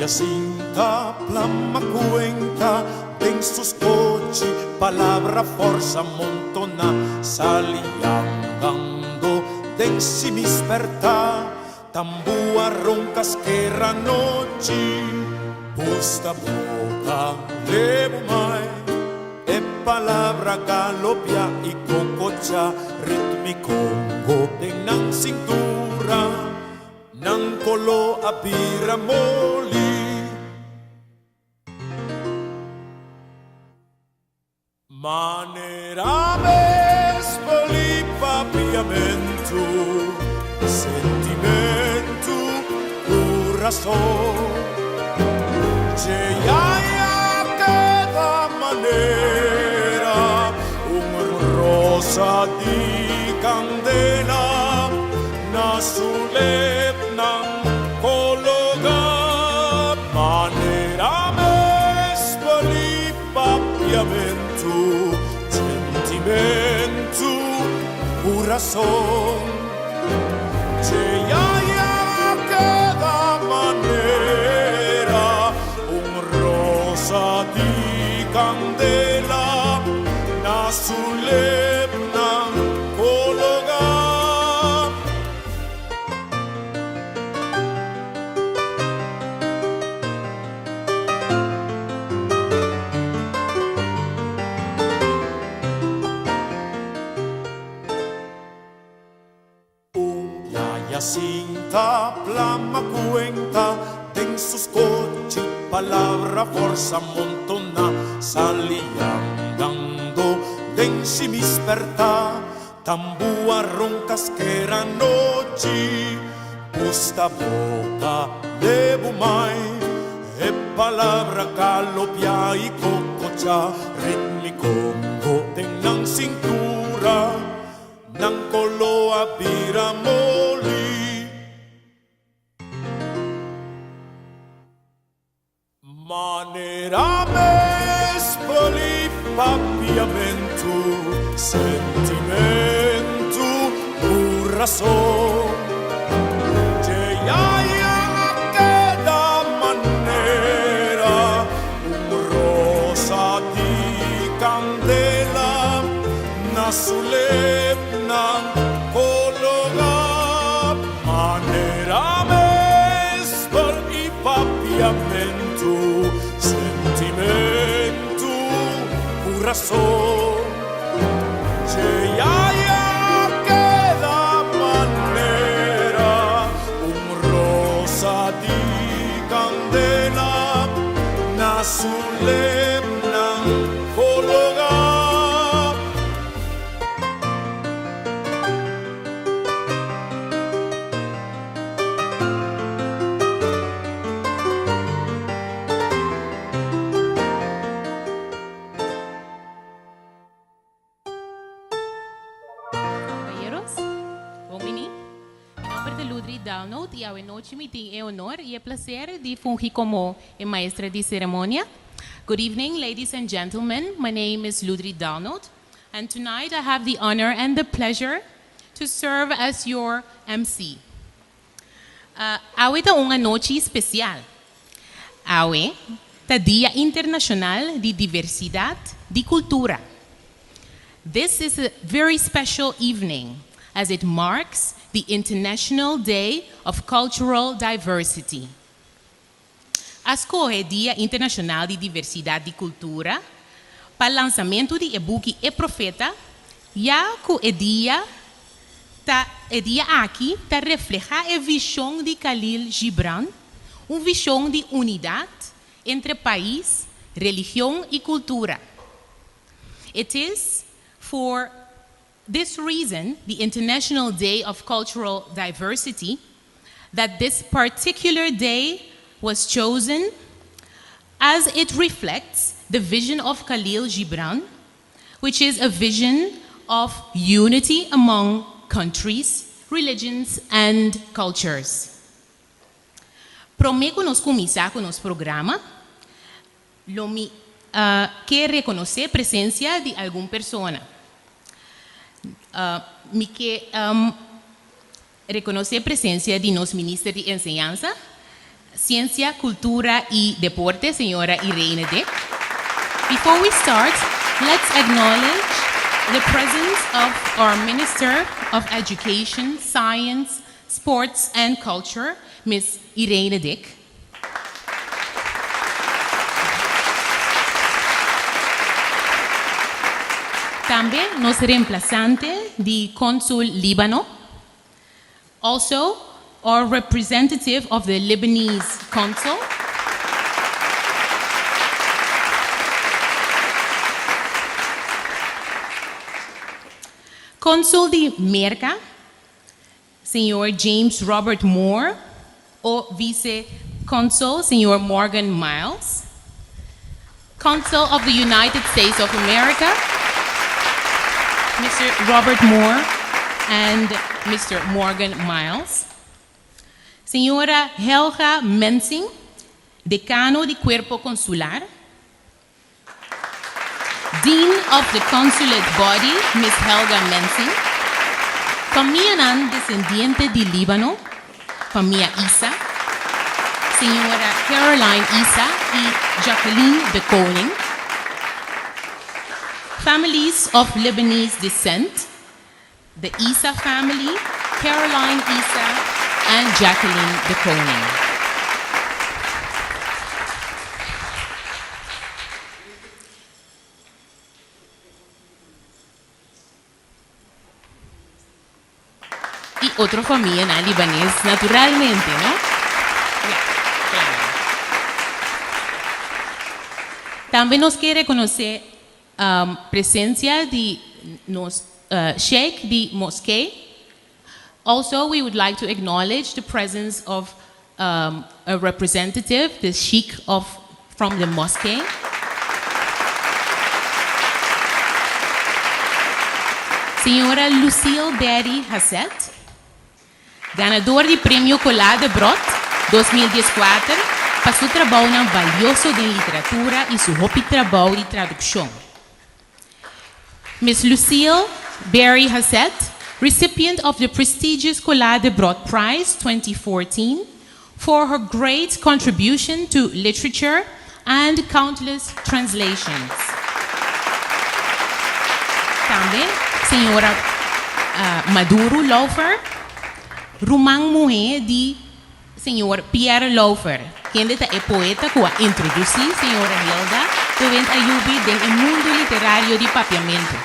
Jacinta, plama cuenta, en sus coches, palabra, forza, montona, saliangando, den si mi sperta, tambua, roncas, que noche, busta boca, levo mai, e palabra, galopia, y cococha, ritmico, en nan cintura, nan colo apira moli. Manera vespoli papiamento, sentimento, corazón. Lleaya cada manera, un rosa di candela, na sulep nan cologa. Manera vespoli papiamento, sentimento, corazón. Lleaya cada manera, un rosa di candela, na sulep nan cologa. Jacinta, plama cuenta, en sus coches, palabra, forza, montona, saliangando, den si mi sperta, tambua, roncas, que noche, busta boca, levo mai, e palabra, galopia, y cococha, ritmico, den nan cintura, nan colo apira moli. Manera mespoli papiamento, sentimento, corazón. Lleaya cada manera, un rosa di candela, na sulep nan cologa. Manera mespoli papiamento, sentimento, corazón. Lleaya cada manera, un rosa di candela, na sulep nan cologa. Y a noche me tiene honor y el placer de fungir como maestra de ceremonia. Good evening, ladies and gentlemen. My name is Ludri Donald, and tonight I have the honor and the pleasure to serve as your MC. Hoy es una noche especial. Hoy es Día Internacional de Diversidad de Cultura. This is a very special evening as it marks the International Day of Cultural Diversity. Escolhe Dia Internacional de Diversidade de Cultura para o lançamento de e-book E Profeta, já que o dia aqui reflete a visão de Khalil Gibran, uma visão de unidade entre país, religião e cultura. It is for this reason, the International Day of Cultural Diversity, that this particular day was chosen as it reflects the vision of Khalil Gibran, which is a vision of unity among countries, religions, and cultures. Prometo nos começar com nosso programa, quer reconhecer a presença de alguma pessoa. Me quer reconhecer a presença de nosso ministro de Enseñanza, Ciencia, Cultura y Deporte, señora Irene Dick. Before we start, let's acknowledge the presence of our Minister of Education, Science, Sports and Culture, Ms. Irene Dick. También nos reemplazante de Consul Líbano. Also, our representative of the Lebanese consul. Consul de Merca, Señor James Robert Moore, o Vice-Consul, Señor Morgan Miles. Consul of the United States of America, Mr. Robert Moore and Mr. Morgan Miles. Señora Helga Mensing, Decano de Cuerpo Consular. Dean of the Consulate Body, Ms. Helga Mensing. Familia Nan, descendiente de Líbano, familia Isa. Señora Caroline Isa y Jacqueline de Koning. Families of Lebanese descent, the Isa family, Caroline Isa and Jacqueline de Koning. Y otra familia en libanés, naturalmente, ¿no? Claro. También nos quiere conocer presencia de Sheikh de Mosque. Also, we would like to acknowledge the presence of a representative, the Sheikh from the mosque. Señora Lucille Berry Hassett, ganador de Premio Colade Brot 2014, para su trabajo valioso de literatura y su hobby trabajo de traducción. Ms. Lucille Berry Hassett, recipient of the prestigious Collade Brot Prize 2014 for her great contribution to literature and countless translations. También, señora Maduro Laufer, Rumang Muhe de señor Pierre Laufer, quien es poeta que introduce señora Hilda, durante ayubi del mundo literario de papiamento.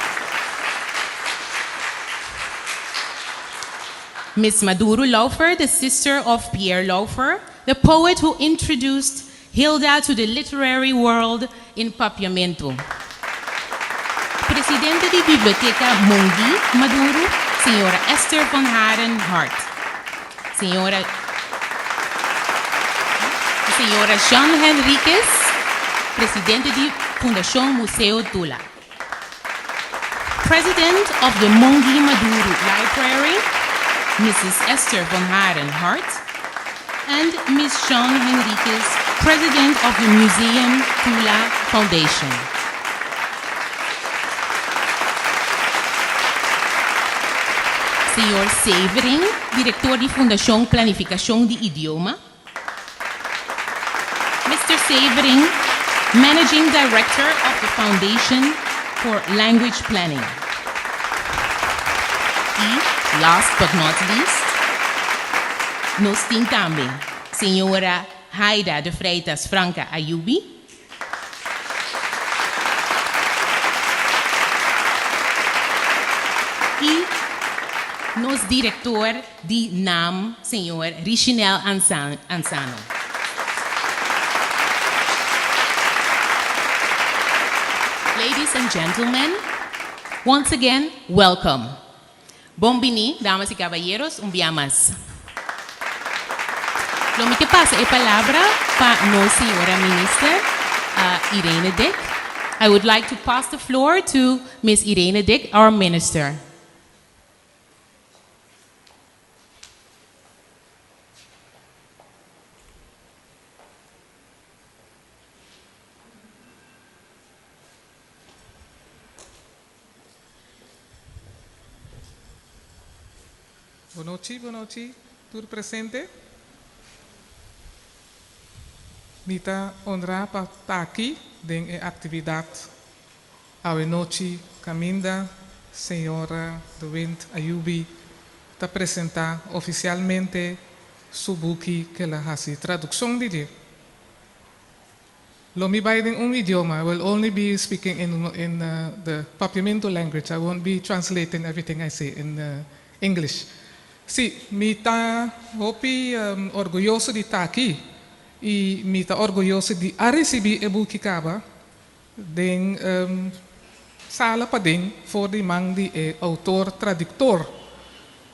Miss Maduro Laufer, the sister of Pierre Laufer, the poet who introduced Hilda to the literary world in Papiamento. Presidente de Biblioteca Mungi Maduro, señora Esther von Haren Hart. Señora Jean Henriquez, presidente de Fundación Museo Tula. President of the Mungi Maduro Library, Mrs. Esther von Haren Hart, and Ms. Jean Henriquez, president of the Museum Tula Foundation. Señor Severin, director de Fundación Planificación de Idioma. Mr. Severin, managing director of the Foundation for Language Planning. Y, last but not least, nos tiene también señora Haida de Freitas Franca Ayubi. Y nos director de NAM, señor Richinel Ansano. Ladies and gentlemen, once again, welcome. Bombini, damas y caballeros, un día más. Lo que pasa es palabra para no señora minister Irene Dick. I would like to pass the floor to Ms. Irene Dick, our minister. Boa noite, tudo presente? Mita honra para estar aqui em atividade a noite Caminda, senhora Doent Ayubi, para apresentar oficialmente su book que ela faz tradução de dia. Lo mi in un idioma, I will only be speaking in the Papiamento language. I won't be translating everything I say in English. Sì, mi sta orgulhoso di estar aqui e mi sta orgulhoso di receber e book kaba den sala pa den voor die man die autor traductor.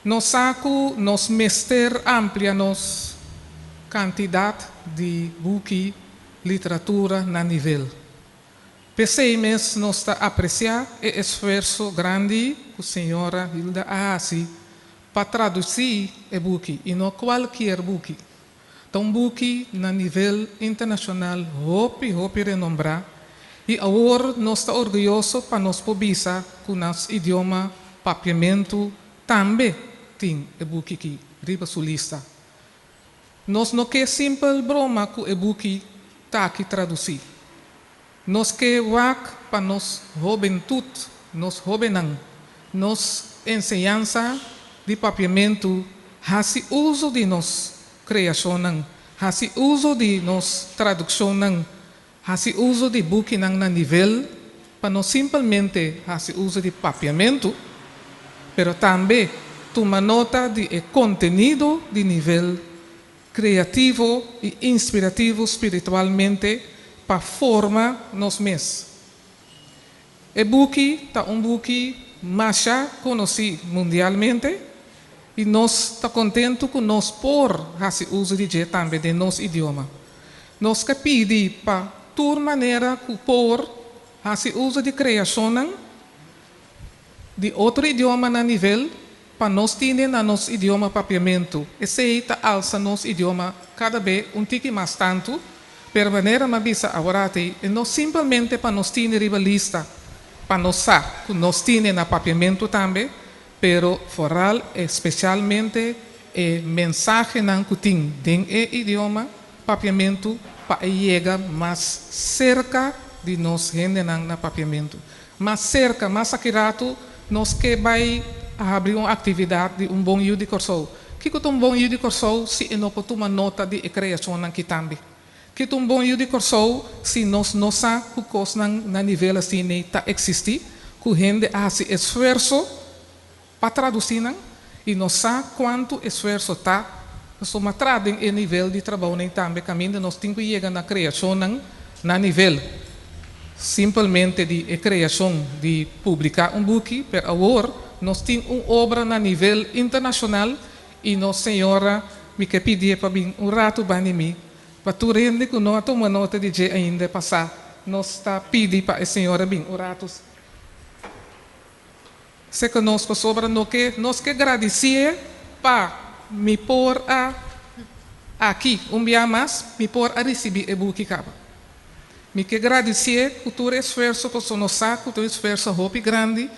Nos saco nos mester amplia nos quantidade de book literatura na nível. Pensemos nos está apreciar o esforço grande que a senhora Hilda Ahasi para traduzir o book e não qualquer book. Então, book na nível internacional, hope renombrado e agora nós está orgulhoso para nos pobisa com nosso idioma papiamento também tem o book aqui, riba sua lista. Nós não quer simples broma com o book está aqui traduzir. Nós que wak para nos juventude, nos jovenang, nos enseñança de papiamento, hasi uso de nos criação, hasi uso de nos tradução, hasi uso de book na nível, para não simplesmente hasi uso de papiamento, pero também toma nota de conteúdo de nível criativo e inspirativo espiritualmente para formar nos mes. O book está book mais conhecido mundialmente e nós está contente com nós por esse uso de também de nosso idioma. Nós que pedimos para toda maneira que por esse uso de criação de outro idioma na nível para nós termos na nosso idioma papiamento. Esse está alça nosso idioma cada vez tique mais tanto, per maneira mais bisa agora e não simplesmente para nós termos rivalista, para nós saber que nós temos na papiamento também, pero foral especialmente a mensagem que tem em idioma papiamento para chegar mais cerca de nós gente na papiamento, mais cerca, mais accurato, nós que vai abrir uma atividade de bom uso de corso. Que bom uso de corso se não pode tomar nota de criação aqui também. Que bom uso de corso se nós não sabemos que coisa na nível assim está existir, que gente faz esforço para traduzir e não sabe quanto esforço está. Nós traduzem em nível de trabalho também, caminho nós temos que chegar na criação na nível simplesmente de criação de publicar book, pero agora nós temos uma obra na nível internacional e nossa senhora me quer pedir para vir rato para mim, para tu rende que não toma nota de dia ainda passar, nós está pedindo para a senhora vir rato. Se conosco sobre nós que agradecer para me pôr aqui, dia mais, me pôr a receber o book acaba. Me que agradecer por todo esforço que você nos saca, todo esforço grande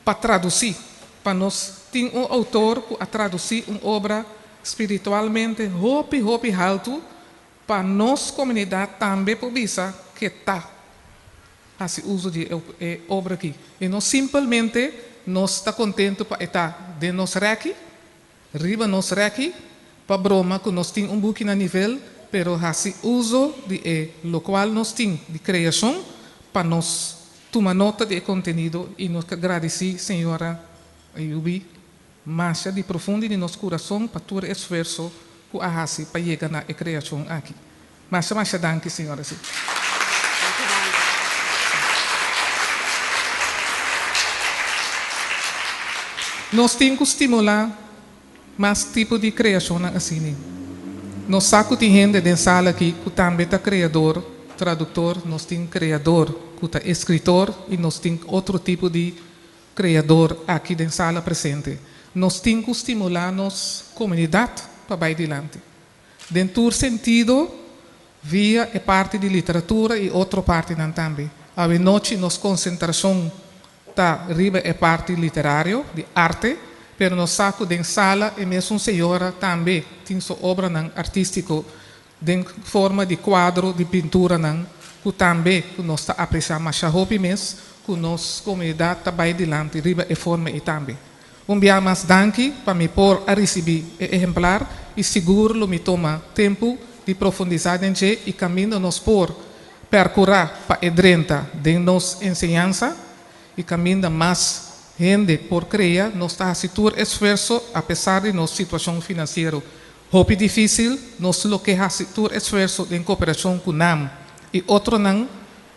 para traduzir, para nós ter autor que a traduzir uma obra espiritualmente hope alto, para nossa comunidade também pobisa que está esse uso de obra aqui. E não simplesmente nós está contente para estar de nós aqui, riba nós aqui, para broma que nós temos book na nível, pero esse uso de lo qual nós temos de criação para nós tomar nota de conteúdo e nos agradecer, senhora Ayubi, mais de profundo de nosso coração para todo esforço que a hace para chegar na criação aqui. Mais danke, senhora. Nós temos que estimular mais tipo de criação assim. Nós sabemos que tem gente dentro da sala aqui que também é criador, tradutor, nós temos criador, que é escritor e nós temos outro tipo de criador aqui dentro da sala presente. Nós temos que estimular nossa comunidade para ir adiante. Dentro do sentido, via é parte de literatura e outra parte não também. A noite, nossa concentração está riba é parte literária, de arte, pero nós sabemos que dentro da sala, e mesmo senhora também tem sua obra artística de forma de quadro de pintura nang que também que nós está apreciando mas já hopi mes que nós comunidade está bem dilante riba e forma e também dia mais danke para me pôr a receber exemplar e seguro me toma tempo de profundizar em je e caminho nos por percorrer para edrenta de nos ensinança e caminho mais gente por criar nos está a situar esforço apesar de nossa situação financeira hopi difícil nos lo que ha situar esforço em cooperação com NAM e outro não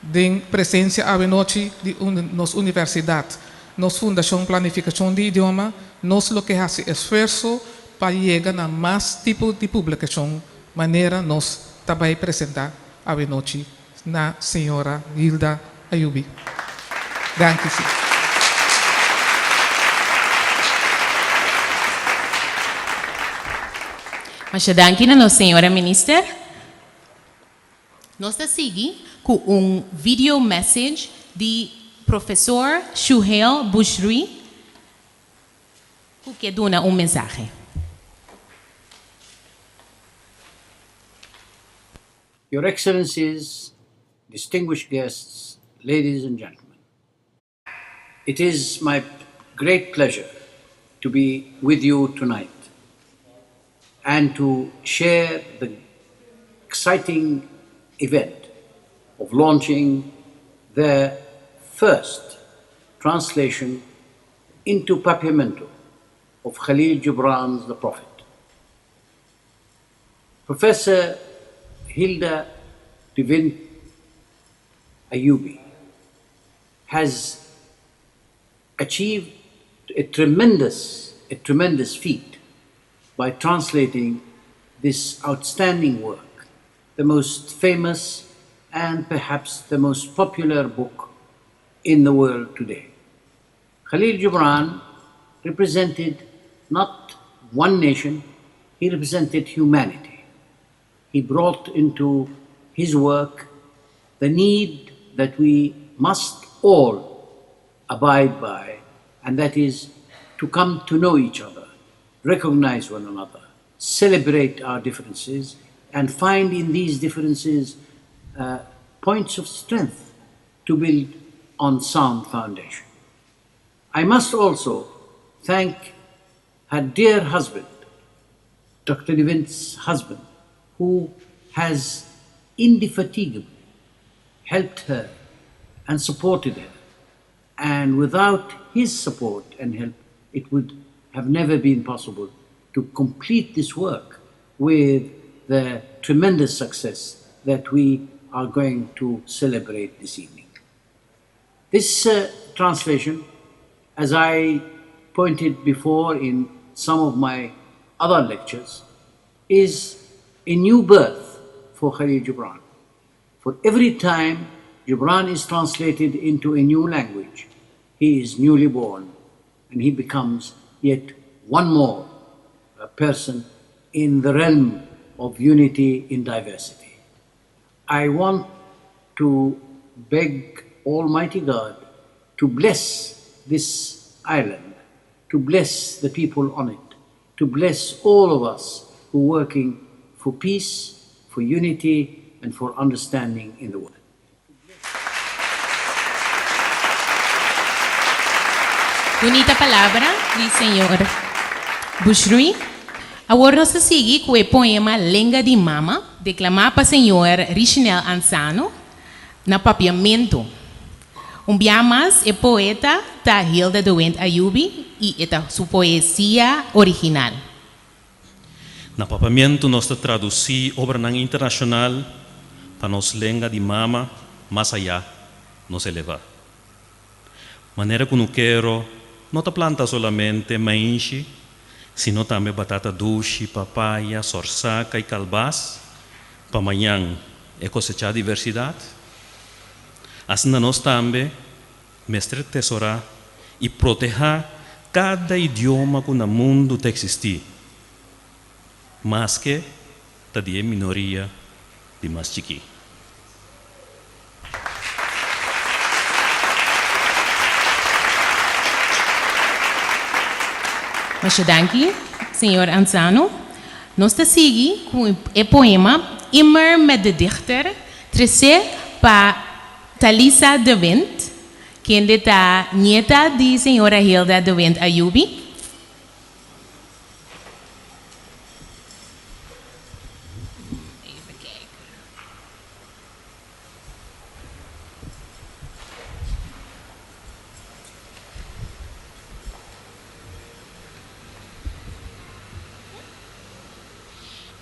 de presença a noite de nos universidade nos fundação planificação de idioma nos lo que ha esforço para chegar a mais tipo de publicação maneira nos também apresentar a noite na senhora Hilda Ayubi. Danke sim. Mas danke na senhora minister. Nós estamos seguindo com video message de professor Shuhail Bushri, que dá mensagem. Your Excellencies, distinguished guests, ladies and gentlemen, it is my great pleasure to be with you tonight and to share the exciting event of launching the first translation into Papiamento of Khalil Gibran's The Prophet. Professor Hilda de Wint Ayubi has achieved a tremendous feat by translating this outstanding work, the most famous and perhaps the most popular book in the world today. Khalil Gibran represented not one nation, he represented humanity. He brought into his work the need that we must all abide by, and that is to come to know each other, recognize one another, celebrate our differences, and find in these differences points of strength to build on sound foundation. I must also thank her dear husband, Dr. de Wint's husband, who has indefatigably helped her and supported her. And without his support and help, it would have never been possible to complete this work with the tremendous success that we are going to celebrate this evening. This translation, as I pointed before in some of my other lectures, is a new birth for Khalil Gibran. For every time Gibran is translated into a new language, he is newly born and he becomes yet one more person in the realm of unity in diversity. I want to beg Almighty God to bless this island, to bless the people on it, to bless all of us who are working for peace, for unity, and for understanding in the world. Bonita palabra del señor Bushri. Agora nós seguimos com o poema Lenga de Mama, declamado para o senhor Richnel Ansano, na Papiamento. Dia mais, o poeta da Hilda de Wint Ayubi e sua poesia original. Na Papiamento, nós traduzimos obra internacional para nos lenga de mama, mais allá, nos elevar. Maneira que não quero, não planta solamente maíz, sino também batata doce, papaya, sorsaca e calbaz, para amanhã é cosechar diversidade. Assim nós também, mestre tesourar e proteger cada idioma que no mundo existe. Mas que está de minoria de mais chiqui. Mas danke, senhor Ansano. Nós seguimos com o poema immer met de dichter, trece pa Talisa de Wind, quien de ta nieta de señora Hilda de Wind Ayubi.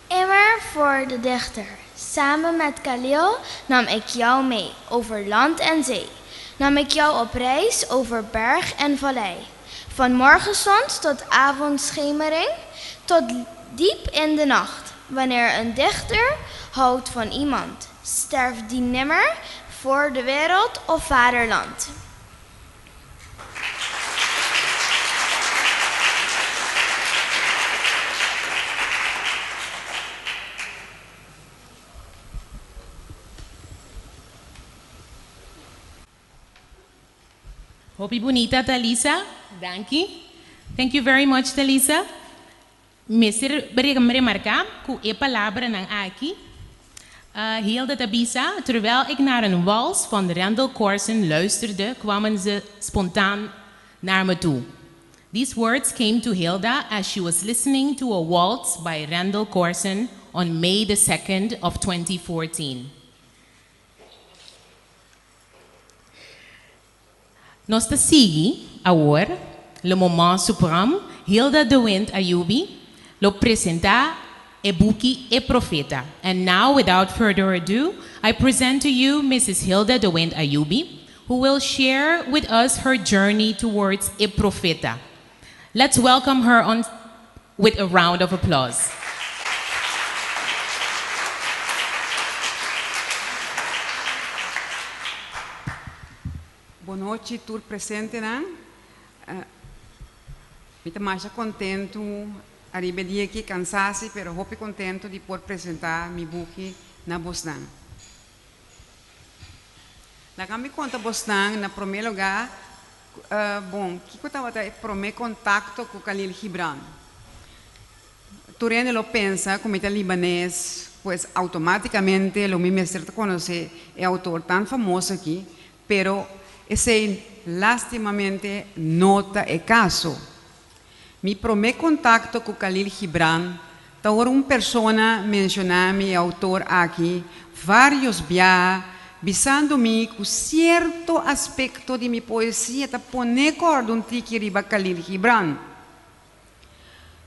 Immer voor de dichter. Samen met Khalil nam ik jou mee over land en zee. Nam ik jou op reis over berg en vallei. Van morgenzon tot avondschemering, tot diep in de nacht. Wanneer een dichter houdt van iemand, sterft die nimmer voor de wereld of vaderland. Hopi bonita, Talisa. Thank you very much, Talisa. Mister remarcar que e palavra não aqui. Hilda Tabisa, terwijl ik naar een wals van Randall Corson luisterde, kwamen ze spontaan naar me toe. These words came to Hilda as she was listening to a waltz by Randall Corson on May the 2nd of 2014. Nós te sigue agora, le moment supremo, Hilda de Wind Ayubi, lo presenta e buki e profeta. And now, without further ado, I present to you Mrs. Hilda de Wind Ayubi, who will share with us her journey towards e profeta. Let's welcome her on with a round of applause. Boa noite, tour presente, né? Estou mais contento, arriba dia aqui cansasse, pero hope contento de poder apresentar meu book na Boston. Na me conta Boston, na primeiro lugar, bom, que eu estava o primeiro contato com Khalil Gibran. Turene lo pensa, como é libanês, pois automaticamente o meu mestre conhece é autor tão famoso aqui, pero esse lastimamente nota é caso. Mi primeiro contato com Khalil Gibran, por uma pessoa mencionar-me autor aqui, vários viagens, visando-me com certo aspecto de minha poesia, para poner corda um tique riba Khalil Gibran.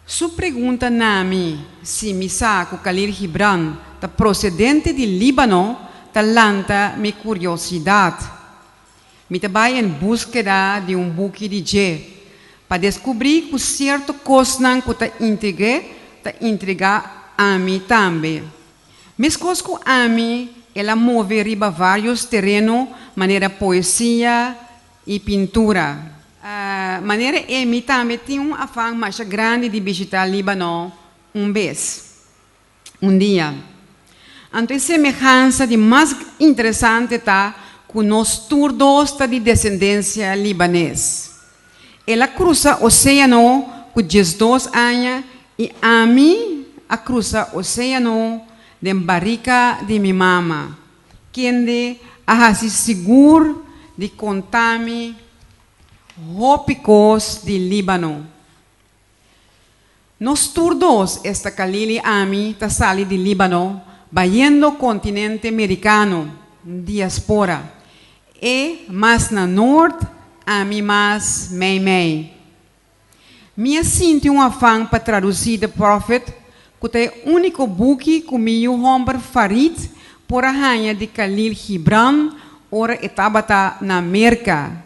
Sua pergunta na-me se me sabe que Khalil Gibran está procedente de Líbano, talanta minha curiosidade. Me trabalho em busca de book de G, para descobrir que certo coisa que está entregar a mim também. Mas coisas que a mim, ela move riba vários terrenos, maneira poesia e pintura. Maneira e mim também tinha um afã mais grande de visitar Líbano um dia. Então, a semelhança de mais interessante está que nós todos de descendência libanesa. Ela cruza o oceano com 12 anos e a mim cruza o oceano de barriga de minha mama, que a se seguro de contar-me rópicos de Líbano. Nós todos, esta Khalil Ami, está sali de Líbano, vaindo continente americano, diaspora. E mais na norte, a mim mais mei. Minha sinto um afã para traduzir The Prophet, que é o único book que meu homem Farid por a rainha de Khalil Gibran, ora etabata na América.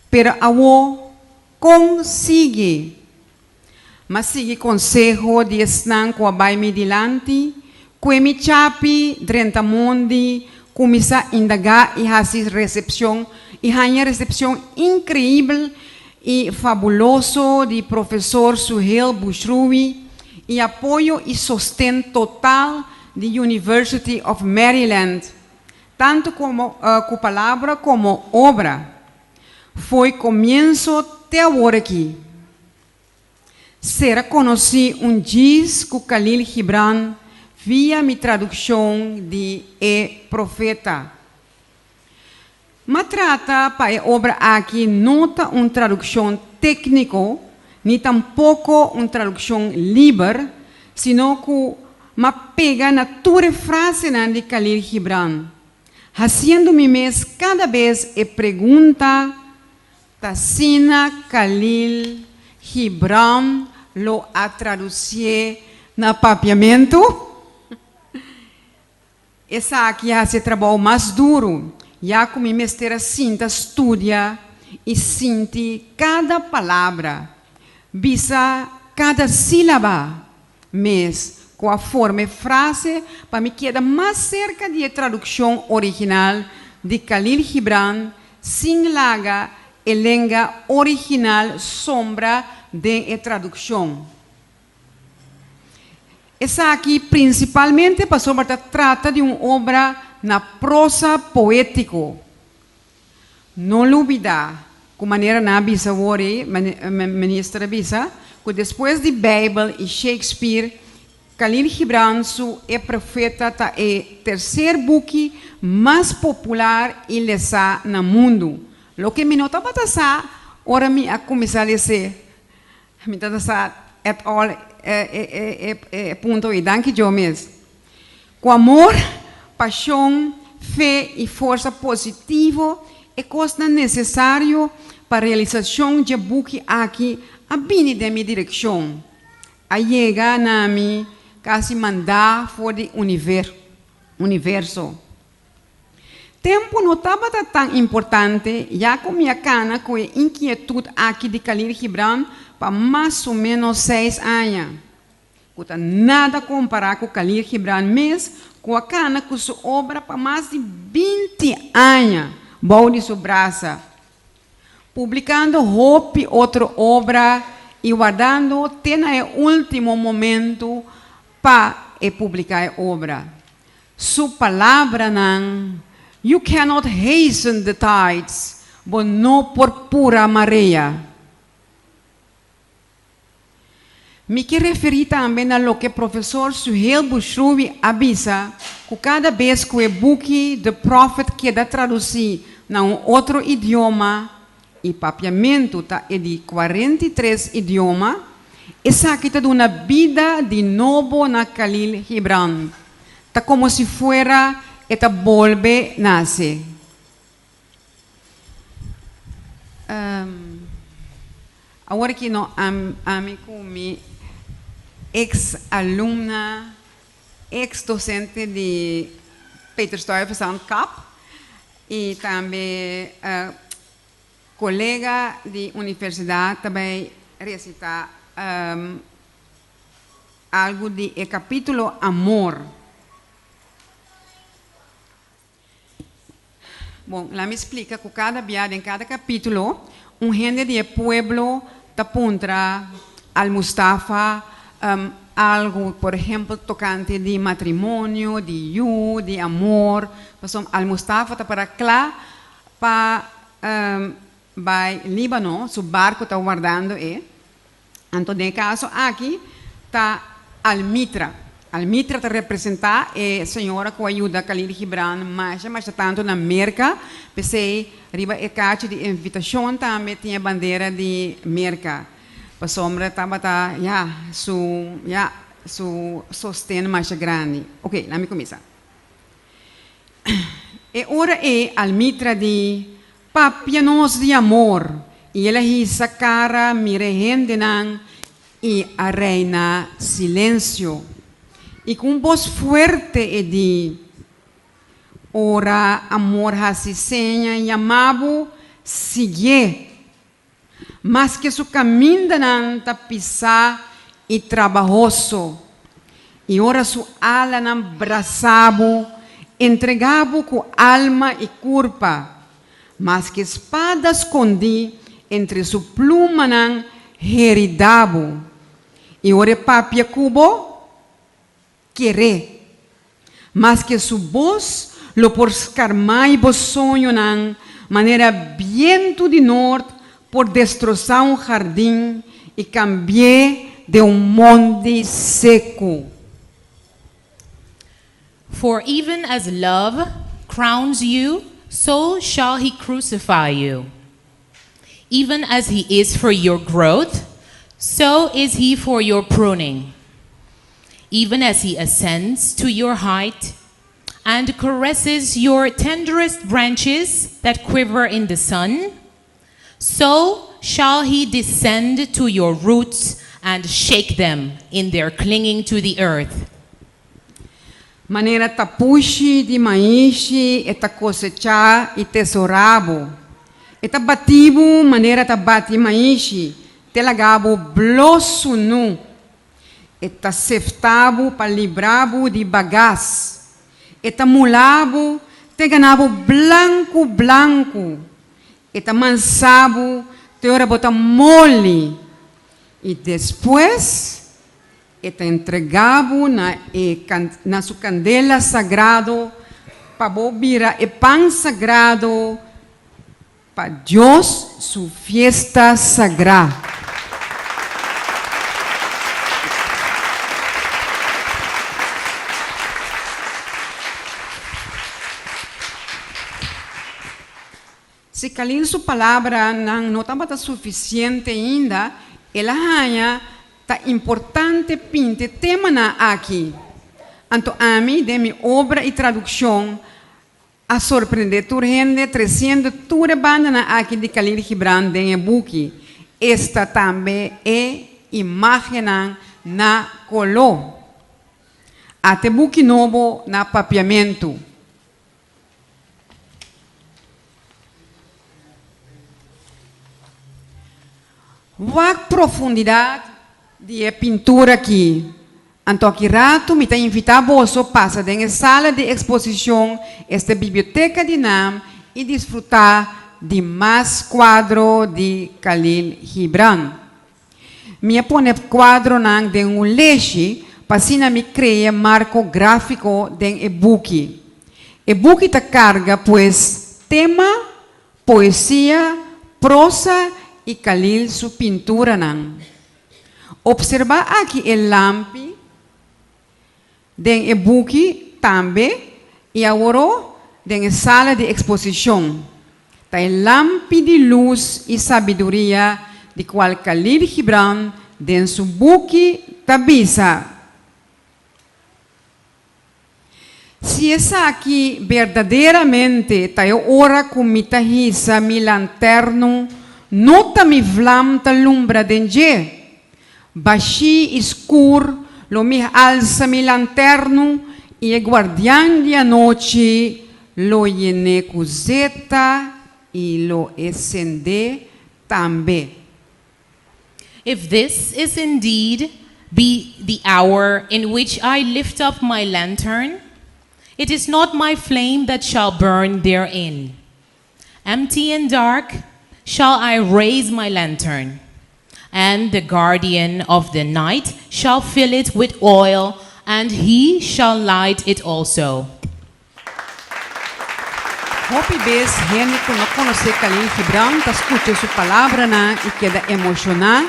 Pero awo consigue. Mas sigue consejo de esnan com a baime dilante, que me chapi 30 mundi, começa a indagar e fazer recepção, e a recepção incrível e fabuloso de professor Suhail Bushrawi e apoio e sustento total de University of Maryland, tanto como com palavra como obra. Foi começo até agora aqui. Será conhecido diz que Khalil Gibran via minha tradução de E Profeta. Mas trata para a obra aqui não uma tradução técnica, nem tampouco uma tradução livre, sino que ma pega na tua frase de Khalil Gibran, fazendo-me mesmo cada vez a pergunta, Tassina Khalil Gibran lo a traduzir na papiamento? Essa aqui é o trabalho mais duro, já que me mestre sinta estudia e sente cada palavra, visa cada sílaba, mas com a forma frase para me queda mais cerca da tradução original de Khalil Gibran, sem laga a língua original sombra de tradução. Essa aqui principalmente para trata de uma obra na prosa poético. Não olvidar, com maneira na bisa ministra bisa, que depois de Bíblia e Shakespeare, Khalil Gibran é profeta tá é terceiro book mais popular e lesa no mundo. Lo que me nota para ora me a começar a ler, me tá at all ponto e danke eu mesmo. Com amor, paixão, fé e força positiva é coisa necessário para a realização de book aqui a bem de minha direção. A chega na mim quase mandar fora do universo. Tempo não estava tão importante, já que minha cana com a inquietude aqui de Khalil Gibran para mais ou menos 6 anos. Não nada comparar com Khalil Gibran, mas com a cana com sua obra para mais de 20 anos, bom de sua braça. Publicando outra obra e guardando até no último momento para publicar a obra. Sua palavra não, you cannot hasten the tides, but não por pura maré. Me quero referir também a lo que o professor Suhail Bushrubi avisa, que cada vez que o book The Prophet queda traduzido em outro idioma, e papiamento é de 43 idiomas, essa aqui está uma vida de novo na Khalil Gibran. Está como se fuera esta volve nasce. Agora que não amigo mi ex-alumna, ex-docente de Peter Stuyvesant Cap e também colega de universidade também recitar algo de capítulo Amor. Bom, lá me explica que cada viagem, em cada capítulo, gente de pueblo apunta al Mustafa algo, por exemplo, tocante de matrimônio, de amor. Al Mustafa está para lá, para vai Líbano, seu barco está guardando então, nesse caso, aqui está Almitra. Almitra está representar a senhora que ajuda Khalil Gibran, mas tanto na América, pensei, riba a caixa de invitação também tinha bandeira de América. A sombra estava su sostén mais grande. Ok, lá me começa. E ora Almitra de papianos de amor, e ela essa cara mirehendenan e a reina silêncio. E com voz forte de ora amor hasisenha e amabo sigue, mas que su caminho ta pisar e trabalhoso, e ora su ala nan braçabo, entregabo com alma e corpo, mas que espada escondi entre su pluma nan heridabo, e ora papia cubo querer, mas que su voz lo por escarmar e vos sonho nan maneira viento de norte por destroçar jardim e cambiar de monte seco. For even as love crowns you, so shall he crucify you. Even as he is for your growth, so is he for your pruning. Even as he ascends to your height and caresses your tenderest branches that quiver in the sun, so shall he descend to your roots and shake them in their clinging to the earth. Maneira tapushi di maishi eta cosecha e tesorabo. Eta batibu maneira tabati maishi, telagabo blosso nu. Eta seftabo palibrabo di bagas. Eta mulabo te ganabo blanco blanco. Eta mansabo te ora bota mole. E depois eta entregabo na su candela sagrado para bobira e pan sagrado para Dios su fiesta sagrada. Se Kalil su palavra não estava suficiente ainda, ela hanya tá importante pinte tema na aqui. Anto a mim de minha obra e tradução a surpreender turrende 300 ture banda na aqui de Kalil Gibran de e-book. Esta também é imagem na colo. Até book novo na papiamento. A profundidade de pintura aqui. Então, aqui rato, me tem invitado a passar na sala de exposição, esta biblioteca de NAM, e desfrutar de mais quadro de Kalil Gibran. Me põe quadro de leite, para assim me criar marco gráfico de e-book. E-book ta carga, pois, tema, poesia, prosa e Kalil su pintura nan. Observa aqui o lampi den e-book também e agora den sala de exposição. Tá o lampi de luz e sabedoria de qual Kalil Gibran den su book tabisa. Se essa aqui verdadeiramente tá ora com mitahisa mi lanterno, nota mi vlam ta lumbra denge. Baixi escuro, lo mi alza mi lanterno e guardián de a noite lo llene coseta e lo acende também. If this is indeed be the hour in which I lift up my lantern, it is not my flame that shall burn therein. Empty and dark shall I raise my lantern, and the guardian of the night shall fill it with oil, and he shall light it also. Hopi vez gente que não conhece Kalil Gibran, tá escutando sua palavra na e queda emocional,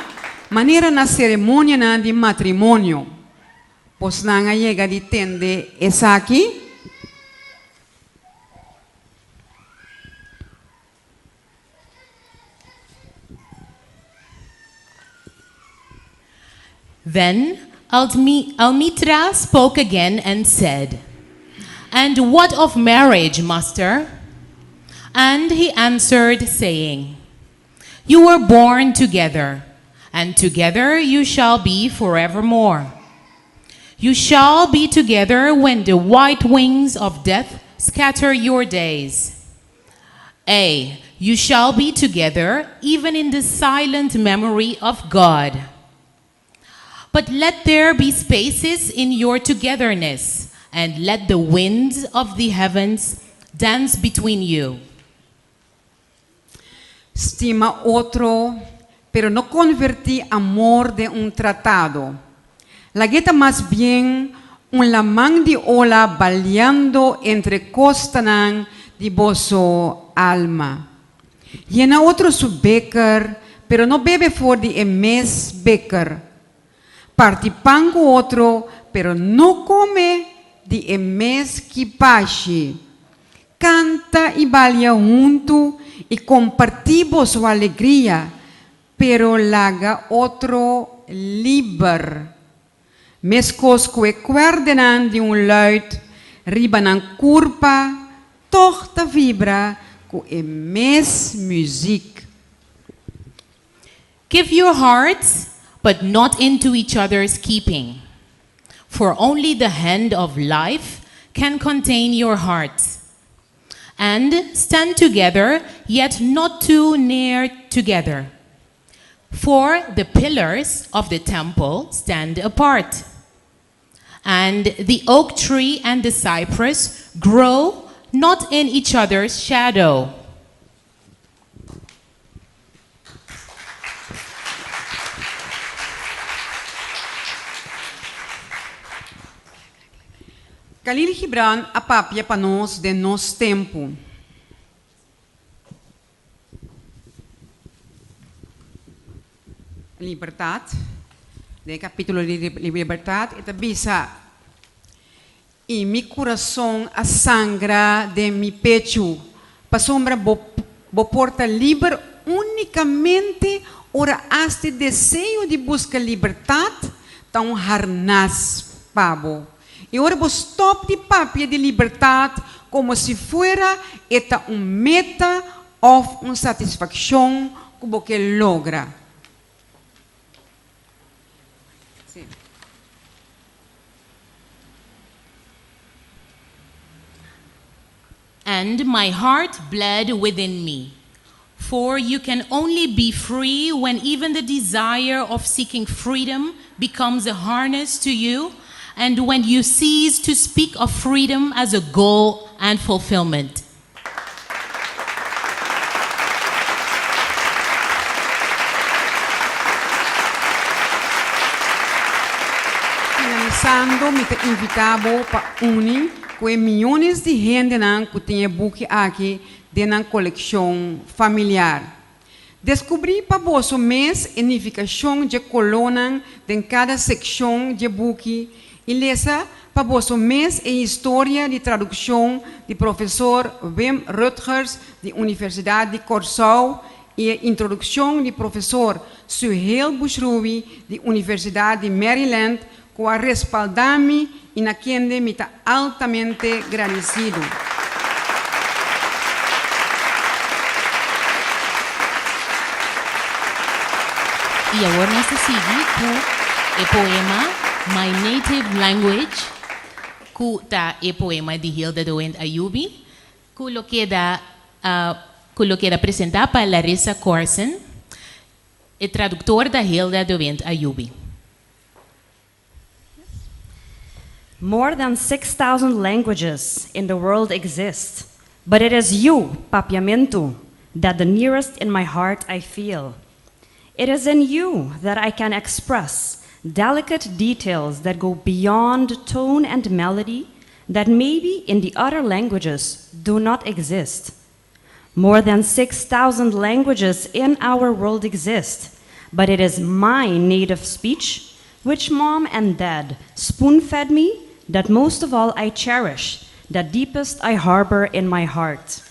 maneira na cerimônia na de matrimônio. Pois não chega de tende essa aqui. Then Almitra spoke again and said, "And what of marriage, master?" And he answered, saying, "You were born together, and together you shall be forevermore. You shall be together when the white wings of death scatter your days. Ay, you shall be together even in the silent memory of God. But let there be spaces in your togetherness, and let the winds of the heavens dance between you." Estima outro, pero no convertí amor de un tratado. La gueta más bien un lamang de ola baleando entre costanan de vosso alma. Llena otro su beker, pero no bebe for de emes beker. Parti pan con otro, pero no come de Emes Kipashi. Canta y baila junto y compartimos su alegría, pero laga otro lieber. Mescos que cuerdenan de un luid, ribanan curpa, toch te vibra, com Emes muziek. Give your hearts, but not into each other's keeping. For only the hand of life can contain your hearts. And stand together, yet not too near together. For the pillars of the temple stand apart. And the oak tree and the cypress grow not in each other's shadow. Khalil Gibran apapia para nós de nosso tempo. Liberdade, de capítulo de liberdade, e bisa. E mi coração a sangra de mi pecho, para sombra bo porta liber unicamente ora este desejo de buscar liberdade, tão harnas pabo. E ora vos stop de papia de liberdade como se fuera esta meta ou uma satisfação que você logra. Sim. And my heart bled within me. For you can only be free when even the desire of seeking freedom becomes a harness to you, and when you cease to speak of freedom as a goal and fulfillment. Finalizando, me invitavo para unir com milhões de gente que tem buque aqui de uma coleção familiar. Descobri para você mês a unificação de coluna em cada secção de buque e lesa para você mês a história de tradução de professor Wim Rutgers da Universidade de Curaçao e a introdução de professor Suhail Bushraoui da Universidade de Maryland, com a respaldar-me e na quem me está altamente agradecido. E agora nós seguimos com o poema My Native Language, que é o poema de Hilda Doent Ayubi, que lo quero apresentar para Larissa Corson, o tradutor da Hilda Doent Ayubi. More than 6,000 languages in the world exist, but it is you, Papiamento, that the nearest in my heart I feel. It is in you that I can express delicate details that go beyond tone and melody that maybe in the other languages do not exist. More than 6,000 languages in our world exist, but it is my native speech, which mom and dad spoon-fed me, that most of all I cherish, that deepest I harbor in my heart.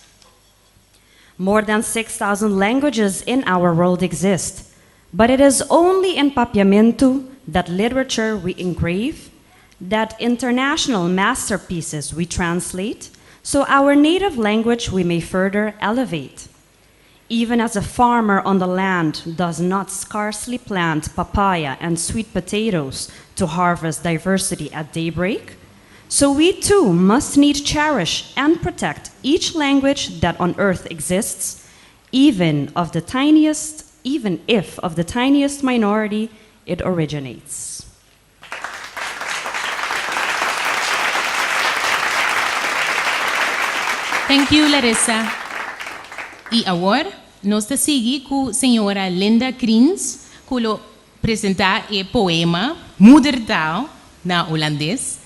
More than 6,000 languages in our world exist, but it is only in Papiamento that literature we engrave, that international masterpieces we translate, so our native language we may further elevate. Even as a farmer on the land does not scarcely plant papaya and sweet potatoes to harvest diversity at daybreak, so we too must need cherish and protect each language that on earth exists, even if of the tiniest minority it originates. Thank you, Larissa. E agora, nós seguimos com a senhora Linda Krins, que vai apresentar o poema Moedertaal, na holandês.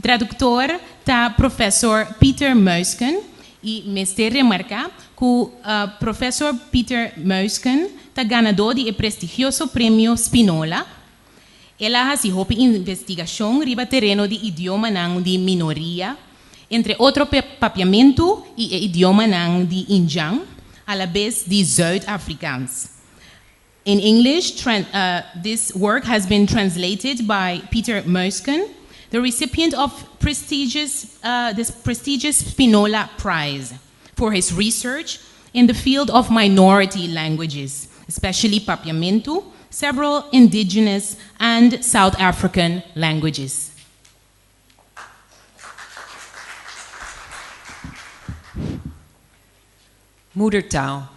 Tradutor está professor Pieter Muisken, e me remarcar que o professor Pieter Muisken está ganador do prestigioso prêmio Spinola. Ela ha sido investigação riba terreno de idioma nang de minoria, entre outro papiamento e idioma nang de Injang, a la vez de Zuid-Afrikaans. In English, this work has been translated by Peter Muysken, the recipient of this prestigious Spinola Prize for his research in the field of minority languages, especially Papiamento, several indigenous and South African languages. Moedertaal.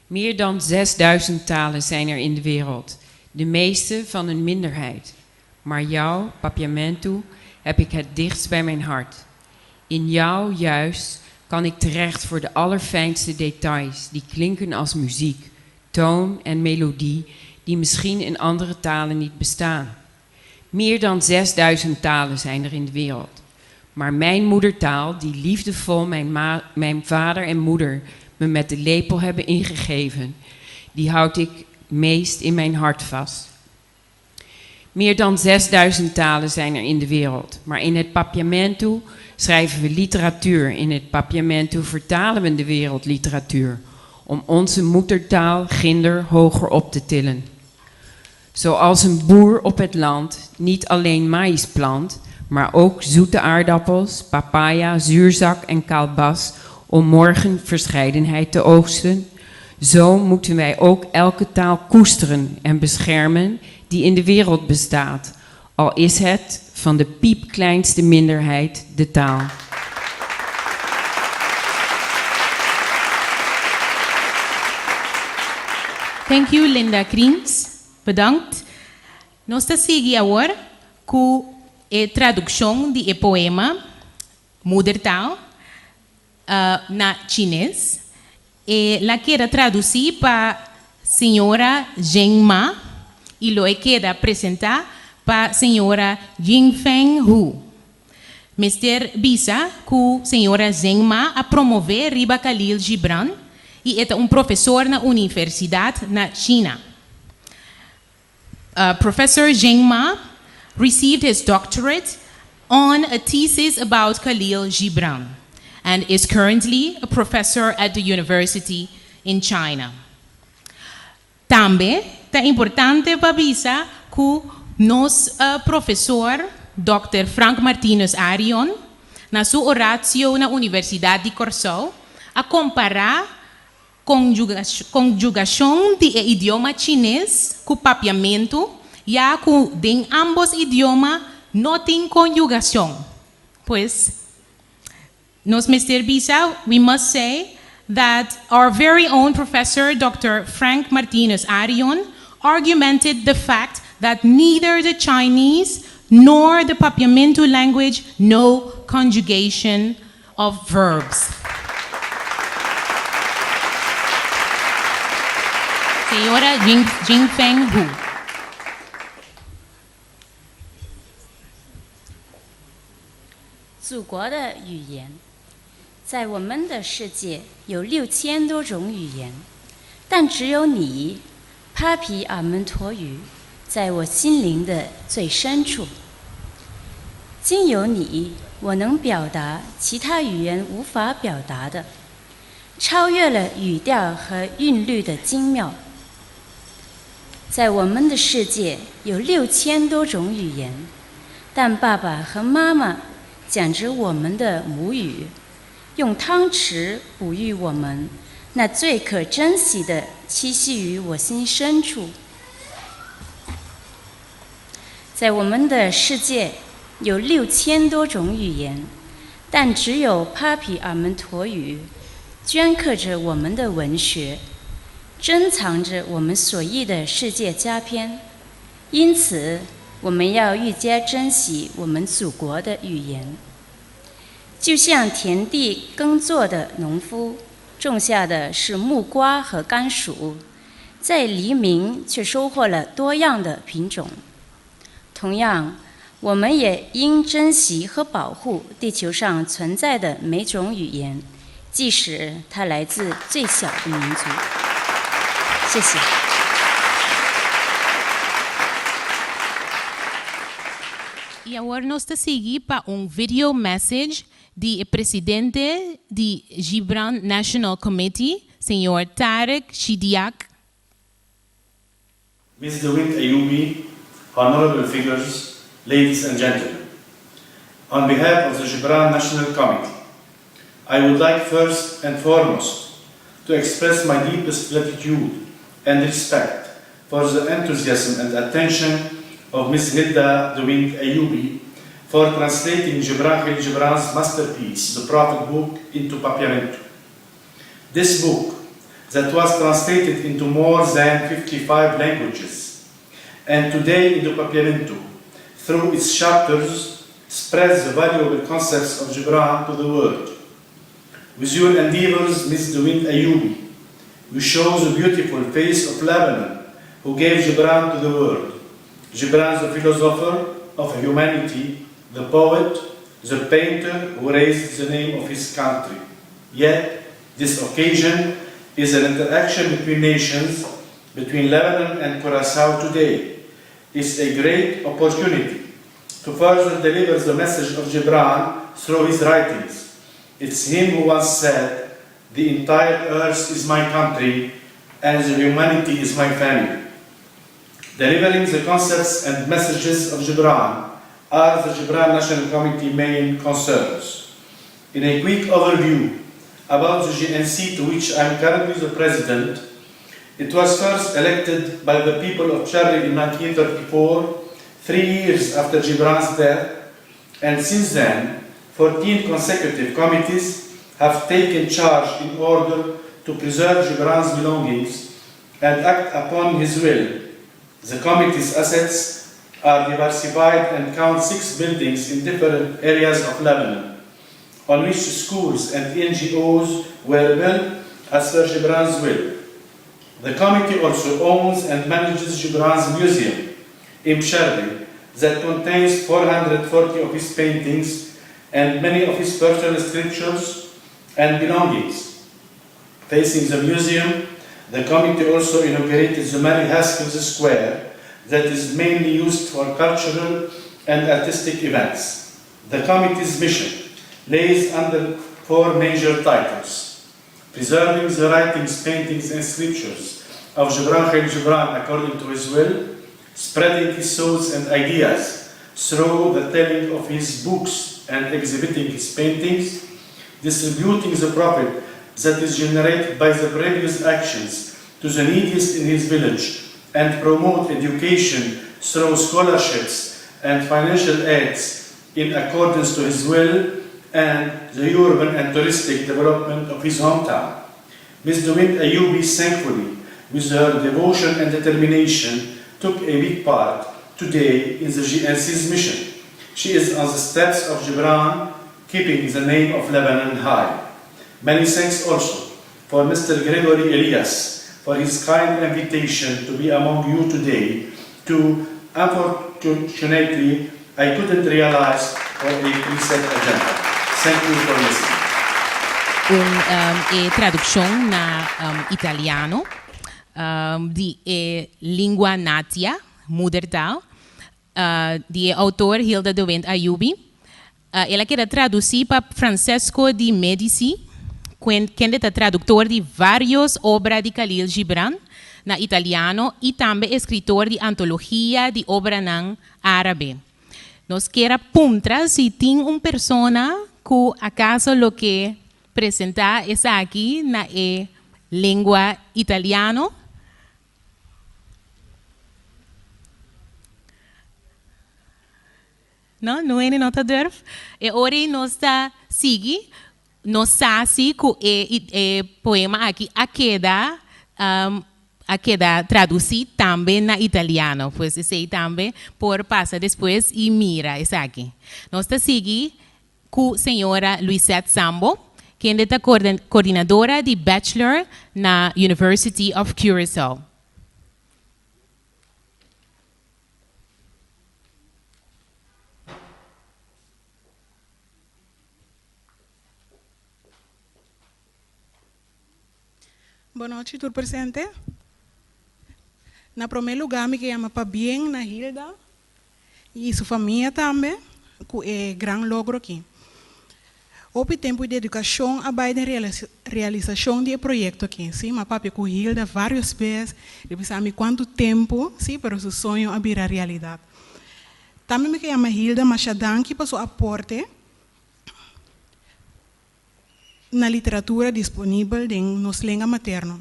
Meer dan 6000 talen zijn er in de wereld, de meeste van een minderheid. Maar jou, Papiamento, heb ik het dichtst bij mijn hart. In jou juist kan ik terecht voor de allerfijnste details die klinken als muziek, toon en melodie die misschien in andere talen niet bestaan. Meer dan 6000 talen zijn er in de wereld. Maar mijn moedertaal, die liefdevol mijn vader en moeder me met de lepel hebben ingegeven, die houd ik meest in mijn hart vast. Meer dan 6000 talen zijn er in de wereld, maar in het Papiamento schrijven we literatuur. In het Papiamento vertalen we de wereldliteratuur, om onze moedertaal ginder hoger op te tillen. Zoals een boer op het land niet alleen maïs plant, maar ook zoete aardappels, papaya, zuurzak en kalbas om morgen verscheidenheid te oogsten. Zo moeten wij ook elke taal koesteren en beschermen die in de wereld bestaat, al is het van de piepkleinste minderheid de taal. Thank you, Linda Kriens. Bedankt. Nós estamos seguindo agora com a tradução de poema Moedertaal na chinês. E la quero traduzir para a senhora Zheng Ma e lo quero apresentar para a senhora Yingfeng Hu. Mr. Bisa, com a senhora Zheng Ma a promover Riba Khalil Gibran e é professor na universidade na China. Professor Zheng Ma received his doctorate on a thesis about Khalil Gibran and is currently a professor at the university in China. Também é importante para Bisa que nosso professor Dr. Frank Martinez Arion, na sua oratio na Universidade de Corsol, a comparar conjugação de idioma chinês com papiamento, já que em ambos idiomas não tem conjugação. Pois, nós, Mr. Bisa, we must say that our very own professor, Dr. Frank Martinez Arion, argumented the fact that neither the Chinese nor the Papiamento language know conjugation of verbs. Senhora Yingfeng Hu. 祖国的语言，在我们的世界有6000多种语言，但只有你，帕皮阿门陀语，在我心灵的最深处。经由你，我能表达其他语言无法表达的，超越了语调和韵律的精妙。在我们的世界有6000多种语言，但爸爸和妈妈讲着我们的母语，用汤匙哺育我们，那最可珍惜的栖息于我心深处。在我们的世界有6000多种语言，但只有帕皮阿门陀语镌刻着我们的文学，珍藏着我们所译的世界佳篇。因此，我们要愈加珍惜我们祖国的语言。就像田地耕作的农夫，种下的是木瓜和甘薯，在黎明却收获了多样的品种。同样，我们也应珍惜和保护地球上存在的每种语言，即使它来自最小的民族。谢谢。E agora nós estamos seguindo para video message do presidente do Gibran National Committee, Senhor Tarek Shidiak. Ms. Dawit Ayubi, honorable figures, ladies and gentlemen, on behalf of the Gibran National Committee, I would like first and foremost to express my deepest gratitude and respect for the enthusiasm and attention of Ms. Hilda Dawit Ayubi for translating Gibran Khalil Gibran's masterpiece, The Prophet Book, into Papiamento. This book, that was translated into more than 55 languages, and today into Papiamento, through its chapters, spreads the valuable concepts of Gibran to the world. With your endeavors, Ms. Dawit Ayubi, you show the beautiful face of Lebanon, who gave Gibran to the world. Gibran, the philosopher of humanity, the poet, the painter who raised the name of his country. Yet, this occasion is an interaction between nations, between Lebanon and Curaçao today. It's a great opportunity to further deliver the message of Gibran through his writings. It's him who once said, "The entire earth is my country and the humanity is my family." Delivering the concepts and messages of Gibran are the Gibran National Committee main concerns. In a quick overview about the GNC, to which I am currently the president, it was first elected by the people of Chile in 1934, 3 years after Gibran's death, and since then, 14 consecutive committees have taken charge in order to preserve Gibran's belongings and act upon his will. The committee's assets are diversified and count 6 buildings in different areas of Lebanon, on which schools and NGOs were built as per Gibran's will. The committee also owns and manages Gibran's museum in Psherli that contains 440 of his paintings and many of his personal sculptures and belongings. Facing the museum, the committee also inaugurated the Mary Haskins Square that is mainly used for cultural and artistic events. The committee's mission lays under 4 major titles: preserving the writings, paintings and sculptures of Gibran Khalil Gibran according to his will, spreading his thoughts and ideas through the telling of his books and exhibiting his paintings, distributing the profit that is generated by the previous actions to the neediest in his village, and promote education through scholarships and financial aids in accordance to his will, and the urban and touristic development of his hometown. Ms. Dawit Ayubi, thankfully, with her devotion and determination, took a big part today in the GNC's mission. She is on the steps of Gibran, keeping the name of Lebanon high. Many thanks also for Mr. Gregory Elias for his kind invitation to be among you today. Unfortunately, I couldn't realize for a preset agenda. Thank you for listening. Traduzione na italiano di lingua natia, moedertaal, di autor Hilda Dawit Ayubi. Ela quer traduzir para Francesco de Medici, quem é tradutor de várias obras de Khalil Gibran na italiano e também escritor de antologia de obras na árabe. Nós queremos apontar se tem uma pessoa que acaso lo que apresentar essa aqui na língua italiano. Não é nota durf. E ora nós está seguindo. Nós sabemos que o poema aqui a queda traduzir também na italiano, pois sei também por passar depois e mira isso aqui. Nós está seguindo com a senhora Luisette Sambo, que é a coordenadora de Bachelor na University of Curaçao. Boa noite, tudo presente. Na primeiro lugar, me chamo para bem na Hilda e sua família também, com grande logro aqui. Houve tempo de educação a de realização de projeto aqui, sim, mas papi com Hilda várias vezes, depois sabe quanto tempo, sim, para o sonho a virar realidade. Também me chamo Hilda Machadanki para seu aporte na literatura disponível em nossa língua materna.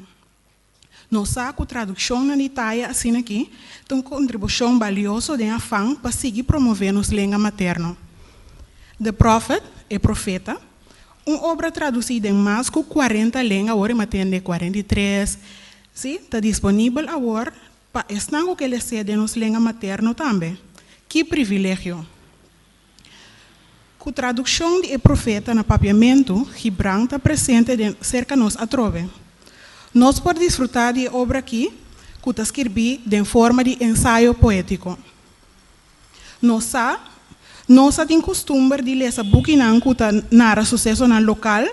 Nossa tradução na Itália, assim aqui, tem uma contribuição valiosa de afã para seguir promover nossa língua materna. The Prophet, é profeta, uma obra traduzida em mais de 40 línguas, agora matende 43, está disponível agora para estar o que ele seja de nossa língua materna também. Que privilégio! Com a tradução de profeta no papiamento, Gibran está presente cerca de nós a trove. Nós podemos desfrutar de obra aqui, que está escrita em forma de ensaio poético. Nós temos costume de ler essa book que narra sucesso no local,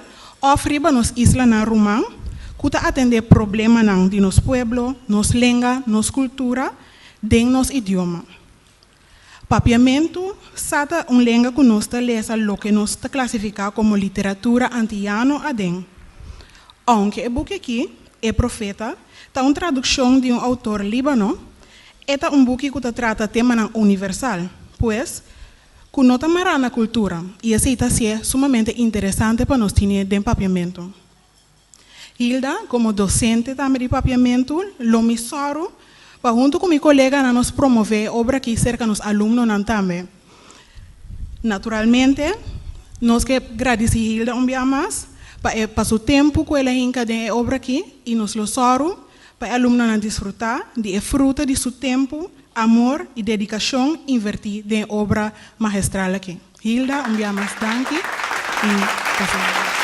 oferece nos islas na Romã, que atende problemas de nosso pueblo, nossa língua, nossa cultura, de nosso idioma. Papiamento é uma língua que nós lemos, o que nós classificamos como literatura antiano adem. Aunque o book aqui é profeta, é uma tradução de um autor líbano, é um book que trata tema universal, pois que não está na cultura, e isso está sumamente interessante para nós ter de papiamento. Hilda, como docente também de papiamento, lo misoro, para junto com meu colega, nós promover obra aqui cerca dos alunos também. Naturalmente, nós que agradecer Hilda dia mais, para o tempo que ela encadena a obra aqui, e nos lo soro, para alunos não desfrutar de fruta de seu tempo, amor e dedicação invertida em obra magistral aqui. Hilda, dia mais danke e passamos.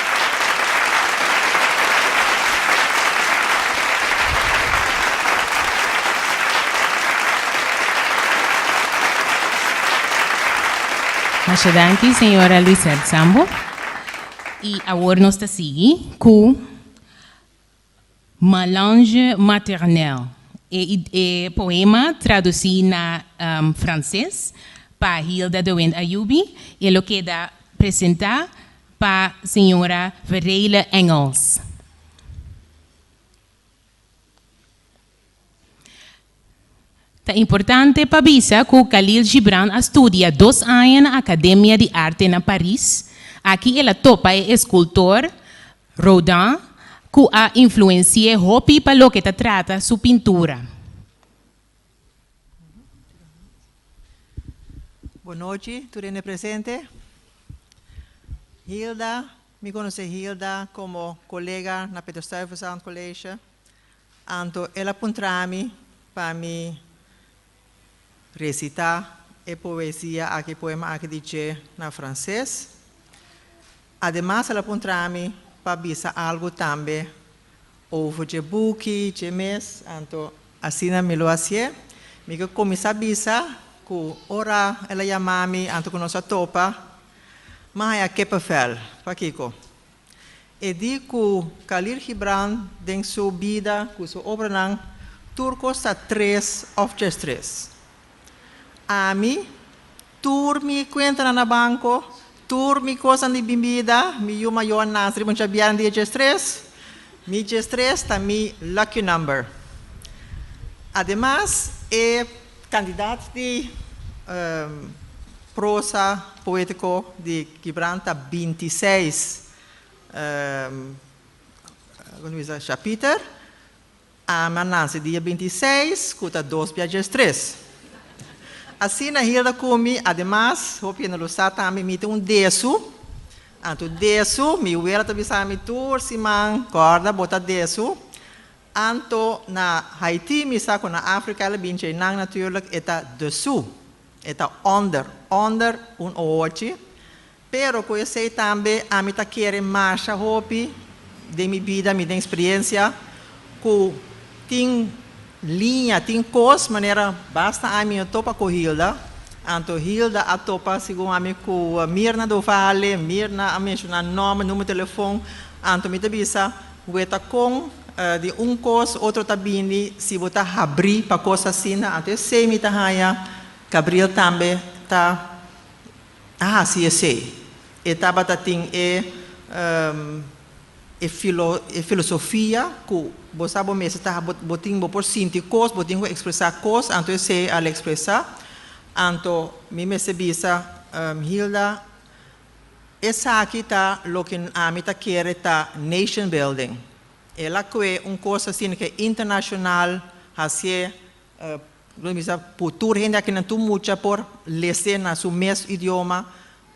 Muchas gracias, senhora Luisa Sambo. E agora nós estamos seguindo com Mélange maternel. É poema traduzido na francês para Hilda de Wind Ayubi e lo que dá apresentar para a senhora Verena Engels. É importante para avisar que Khalil Gibran estudia 2 anos na Academia de Arte na Paris. Aqui ele topa é escultor Rodin, que a influencia Hopi para o que trata sua pintura. Boa noite, tudo presente. Hilda, me conhece Hilda como colega na Peter Stuyvesant College. Então, ela apontou-me para me recitar a poesia, aqui poema aqui dice na francês. Además, ela apontou-me para avisar algo também over de book, de mês. Então, assim me lo hacía. Me começa a avisar que ora ela chama-me, então que nós topa, mas é que papel, para Kiko. E digo que Khalil Gibran, em sua vida, com sua obra, turco está 3 of just 3. A mim, turmi conta na banco, turmi coisa de bebida, mi uma yo nasri mun chabian de just 3. Mi just 3 está mi lucky number. Además, é candidato de prosa poético de Gibran está 26 chapiter. A manança dia 26, custa 2 para 3. Assim, na Hilda comi, además, hopi na lusa também me tem desu. Anto desu, mi uela tabi sa mi tur simang corda bota desu. Anto na Haiti, mi sa ko na África, ela binche nang natuurlijk eta dessous. Eta onder un oortje. Pero ko eu sei também, a mi ta querer marcha hopi, de mi vida, mi de experiência, ko ting linha, tem cos, maneira basta a minha topa com Hilda, então Hilda a topa segundo a mim com Mirna do Vale, Mirna a mencionar nome, número de telefone, então me tabisa, gueta com de cos, outro tabini, se botar abrir para coisa assim, então sei me tahaya, Gabriel também tá sim, e tava ting filosofia que você mesmo está botinho por sentir coisas, botinho expressar coisas, então sei al expressar, então me bisa Hilda essa aqui tá lo que a mim tá querer tá nation building. Ela que é coisa assim que internacional, assim cultura gente que não tu muita por ler na seu mesmo idioma.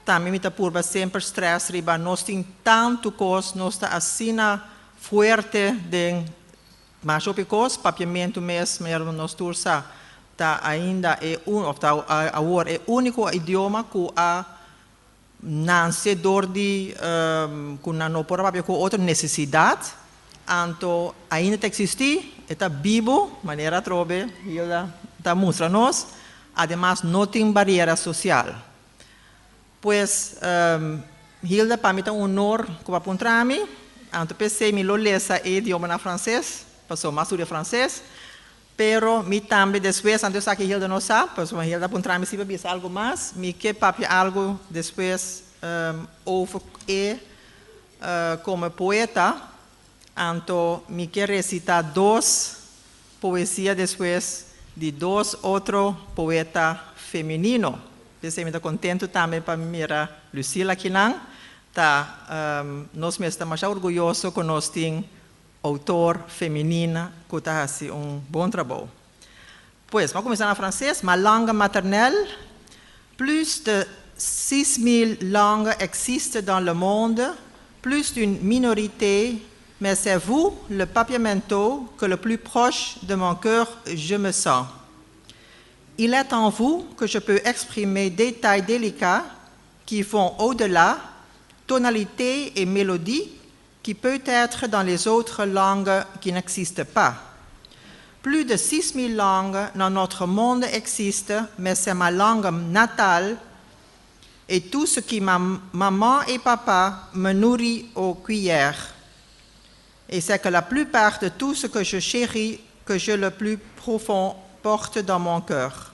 Também me por sempre stress riba nós tem tanto coisa nós está assim forte de mas o picos papiamento mesmo nós tursa tá ainda é agora é único idioma que a nascedor de que não por papel com outra necessidade então ainda existe está vivo maneira trobe ela tá mostra nós además não tem barreira social. Pues Hilda para mim é honor como apontar-me, então pensei me lo lesa idioma na francês, passou mais sobre francês, pero me também depois, então sabe que Hilda não sabe, pues Hilda apontar-me se vai algo mais, me que papi algo depois over como poeta, então me que recitar 2 poesias depois de 2 outros poetas femininos. Eu me contento também para mira Lucila Quinan, nós mesmos estamos orgulhosos que nós temos autor feminina que está fazendo bom trabalho. Pois, vamos começar em francês. Ma langue maternelle, plus de 6 000 langues existent dans le monde, plus d'une minorité, mais c'est vous, le papiamento, que le plus proche de mon cœur je me sens. Il est en vous que je peux exprimer des détails délicats qui vont au-delà, tonalité et mélodie qui peut être dans les autres langues qui n'existent pas. Plus de 6 000 langues dans notre monde existent, mais c'est ma langue natale et tout ce qui maman et papa me nourrit aux cuillères. Et c'est que la plupart de tout ce que je chéris, que je le plus profond porte dans mon cœur.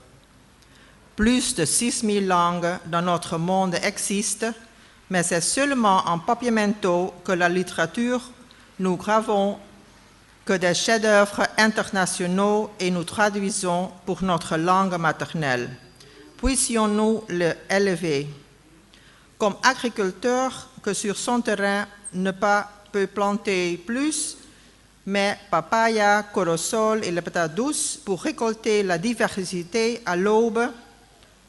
Plus de 6 000 langues dans notre monde existent, mais c'est seulement en papiamento que la littérature nous gravons que des chefs-d'œuvre internationaux et nous traduisons pour notre langue maternelle. Puissions-nous le élever. Comme agriculteur que sur son terrain ne peut planter plus, mais papaya, corosol et les patates douces pour récolter la diversité à l'aube.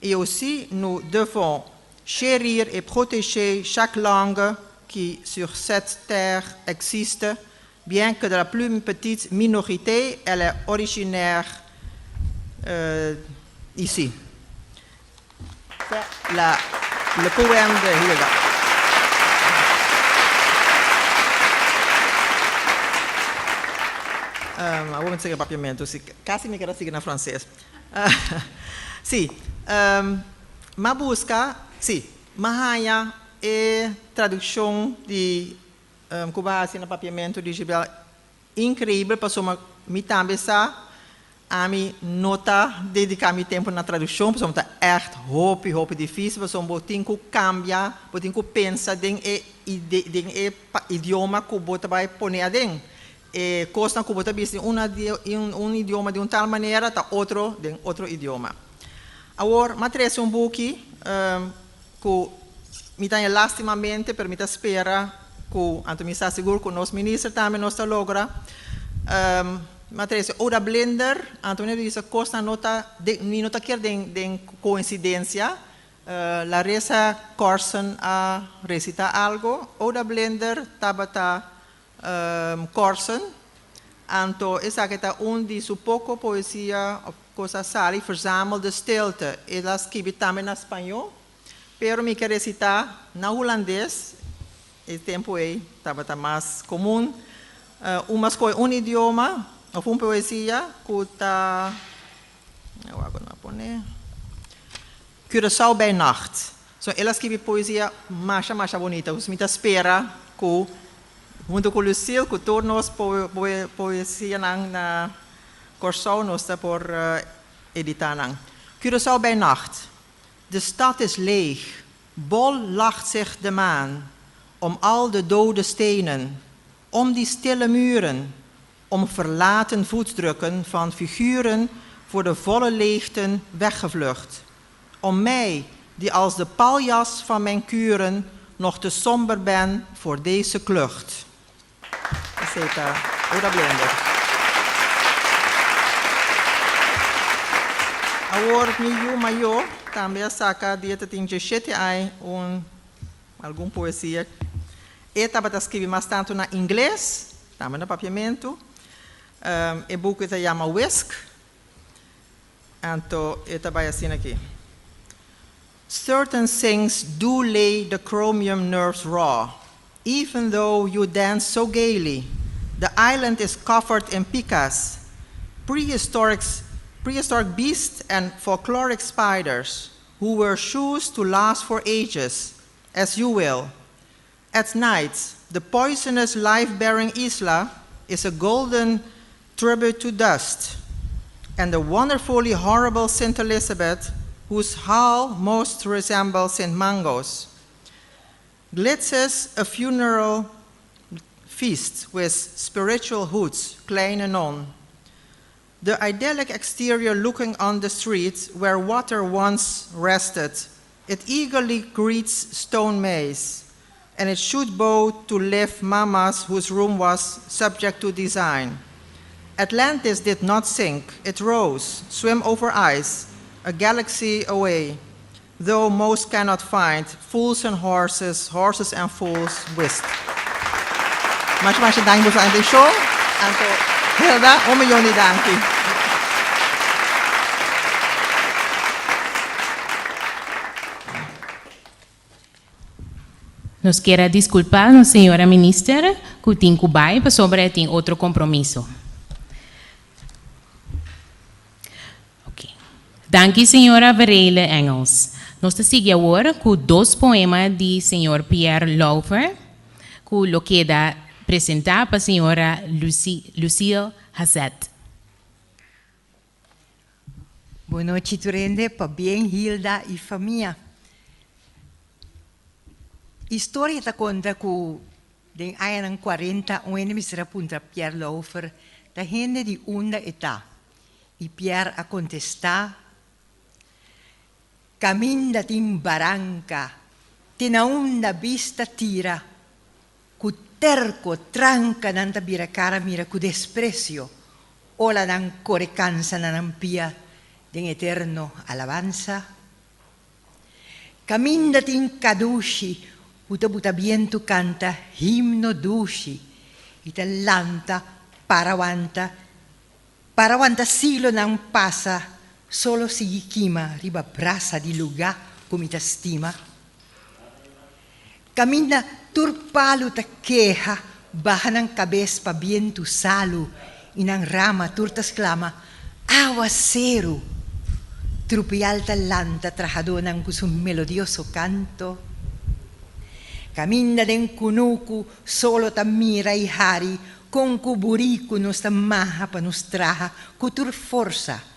Et aussi, nous devons chérir et protéger chaque langue qui sur cette terre existe, bien que de la plus petite minorité, elle est originaire ici. C'est le poème de Hilda. Vou seguir o papiamento, quase me quero seguir na francês. Sim, uma busca, sim, Mahaya é tradução de Cubasi no papiamento de Gibraltar incrível, passou me também a me nota dedicar meu tempo na tradução, passou tá echt hoop difícil, passou botin que cambia, botin que pensa den idioma que bota vai poner dentro. E costa que bota bis um idioma de uma tal maneira, tá outro de outro idioma. Agora, matrese book que me tem lastimamente per me espera que anto me está seguro que nos ministro também nos logra matrese ora blender anto me diz costa nota de nota quer de coincidência la resa Corson a recita algo ora blender tabata Corson anto essa que tá de su pouco poesia cosa sali verzamel de stilte ela escreve também na espanhol pero me quer recitar na holandês e tempo estava mais comum idioma ou uma poesia que está eu agora não pone Curaçao bij nacht so ela escreve poesia mais bonita os me espera que junto com Lucille que tornos poesia na Curaçao nós está por editar Curaçao bij nacht. De stad is leeg. Bol lacht zich de maan. Om al de dode stenen. Om die stille muren. Om verlaten voetdrukken van figuren voor de volle leegten weggevlucht. Om mij, die als de paljas van mijn kuren nog te somber ben voor deze klucht. Aceita, Oda Blender. Agora, meu maior, também saca de ter tinha sete aí alguma poesia. E estava a escrever bastante na inglês, também no papiamento. O book se chama Whisk. Então, eu estava assim aqui. Certain things do lay the chromium nerves raw, even though you dance so gaily. The island is covered in picas, prehistoric beasts and folkloric spiders, who wear shoes to last for ages, as you will. At night, the poisonous life-bearing Isla is a golden tribute to dust, and the wonderfully horrible St. Elizabeth, whose hull most resembles St. Mango's, glitzes a funeral feast with spiritual hoods, klein and on. The idyllic exterior looking on the street where water once rested, it eagerly greets Stone Maze, and it should bow to live Mama's whose room was subject to design. Atlantis did not sink, it rose, swim over ice, a galaxy away, though most cannot find fools and horses, horses and fools whist. Mas dank voor de show. Anto Hilda, miljoen danki. Nos quiera disculpar, señora ministra, que tem Cubai, mas sobre tem outro compromisso. Danke, senhora Varela Engels. Nós seguimos agora com 2 poemas de senhor Pierre Laufer, que lo queda apresentar para a senhora Lucille Hazet. Boa noite, Turende, para bem, Hilda e família. História está conta que em anos 40, um ministro aponta Pierre Laufer, da gente de onda età, e Pierre a contestar. Caminda in barranca, tina onda vista tira, cu terco tranca nanta biracara mira cu desprecio, ola nan core cansa nanampia den eterno alabanza. Caminda in caduci, uta buta viento canta himno duci, itallanta parawanta silo nan pasa, solo si chima riba brasa di lugar come ta stima. Caminda turpalu ta queja, baja nan cabez pa viento salu, inan rama turtas clama, aguacero. Trupi alta lanta trajadonan con su melodioso canto. Caminda den kunuku, solo ta mira i hari, con cuburiku nos ta maha pa nos traja, cutur forza.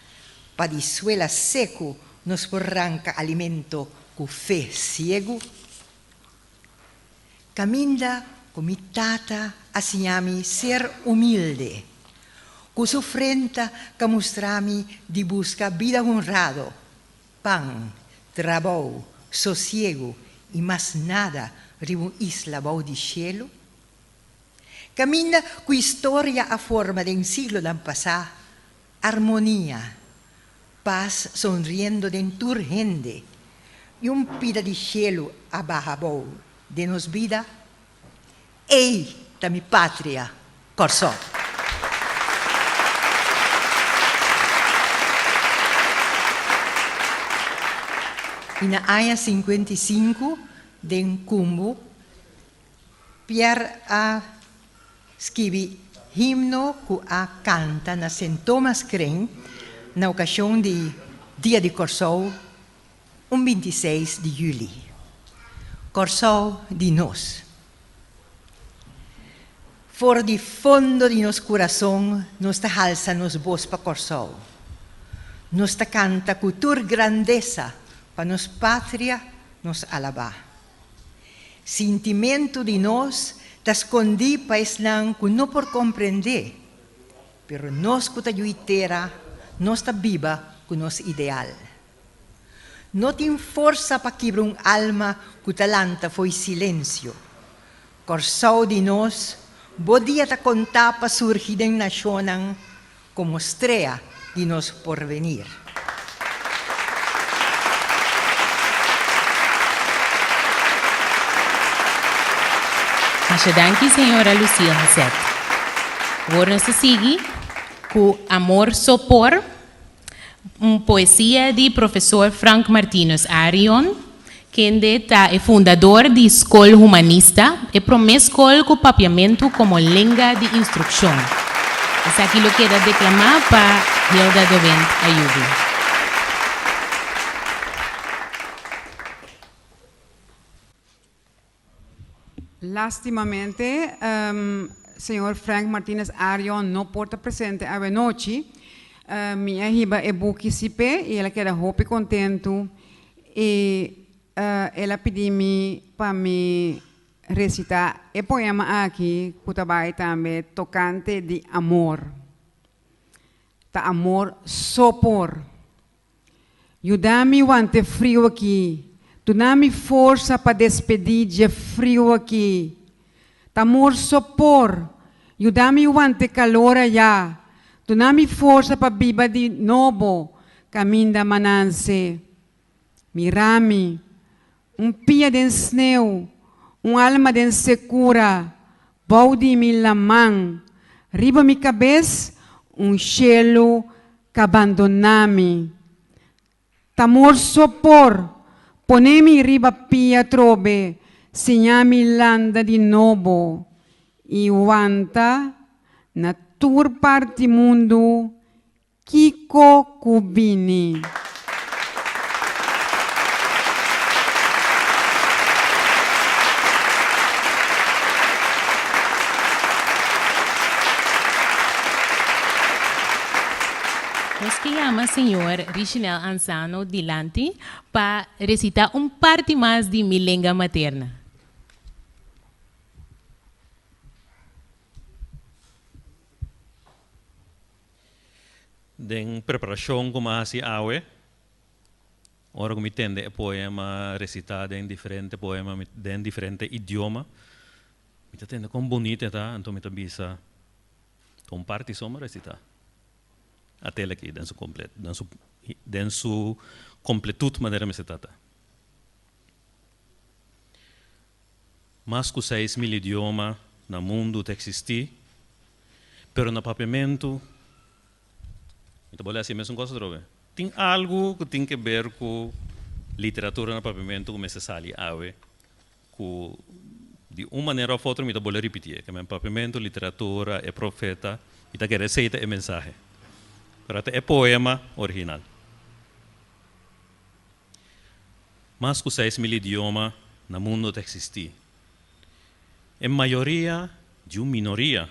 Pa di suela seco nos porranca alimento cu fe ciego. Caminda comitata asignami ser humilde, cu su frente camustrami di busca vida honrado, pan, trabajo, sosiego y más nada ribu isla bau di cielo. Caminda cu historia a forma de un siglo dan pasá, armonía, paz sonriendo de turgente y un pida de cielo abajo de nos vida. Ei, da mi patria, Corsò. In año 55 de Cumbo, Pierre a scrivi himno que a canta na St. Thomas Crane na ocasião de Dia de Corsò, 26 de julho. Corsò de nós. For di fondo di nos coração, nos alza nos voz pa Corsò. nos ta canta cultura grandeza, para nos pátria nos alabar. Sentimento de nós ta escondi país lang que não por compreender, pero nós que ta juitera, nós ta viva com nos ideal. Não tem força para quebrar alma que talanta foi silêncio. Corsau de nós, podia ta contar para surgir em nacionang como estrela de nos porvenir. Danke, senhora Lucia Hasset. Agora se sigue com Amor Sopor, uma poesia de professor Frank Martínez Arion, que é fundador da Escola Humanista e promete escola com papiamento como língua de instrução. Isso aqui eu quero declamar para Hilda Dovent Ayubi. Lástimamente, señor Frank Martínez Arion no porta presente a noche. Minha riba é buquisipe e ela queda hope contento e ela pediu-me para me recitar o poema aqui que vai também tocante de amor. Ta amor sopor. Ajuda-me o ante frio aqui. Tu dá-me força para despedir de frio aqui. Amor sopor. Ajuda-me o ante calor allá. Tu dá-me força para viver de novo. Caminho da mananse. Mirame. Pia de sneu. Alma de secura. Balde mi lamang. Riba mi cabeça. Cielo que abandoname. Amor sopor. Ponemi riba pia trobe, segnami landa di novo, e wanta na tur parti mundo, Kiko Kubini. Nos que llama senhor Richinel Ansano Dilante para recitar parte mais de mi língua materna. Den preparação como assim awe, ora como entende poema recitado em diferente poema em diferente idioma, me entende como bonito tá, então me tabisa parte só recitar. Até aqui, dentro sua completude maneira me se trata. Mais que 6.000 idiomas no mundo existem, pero no papiamento, então vou assim mesmo coisa droga. Tem algo que tem que ver com literatura no papiamento como se sali ave, que de uma maneira ou outra me vou repetir, que no papiamento, literatura é profeta, e tá que receita é mensagem. É poema original. Mais que 6.000 idiomas no mundo existem. Em maioria de uma minoria,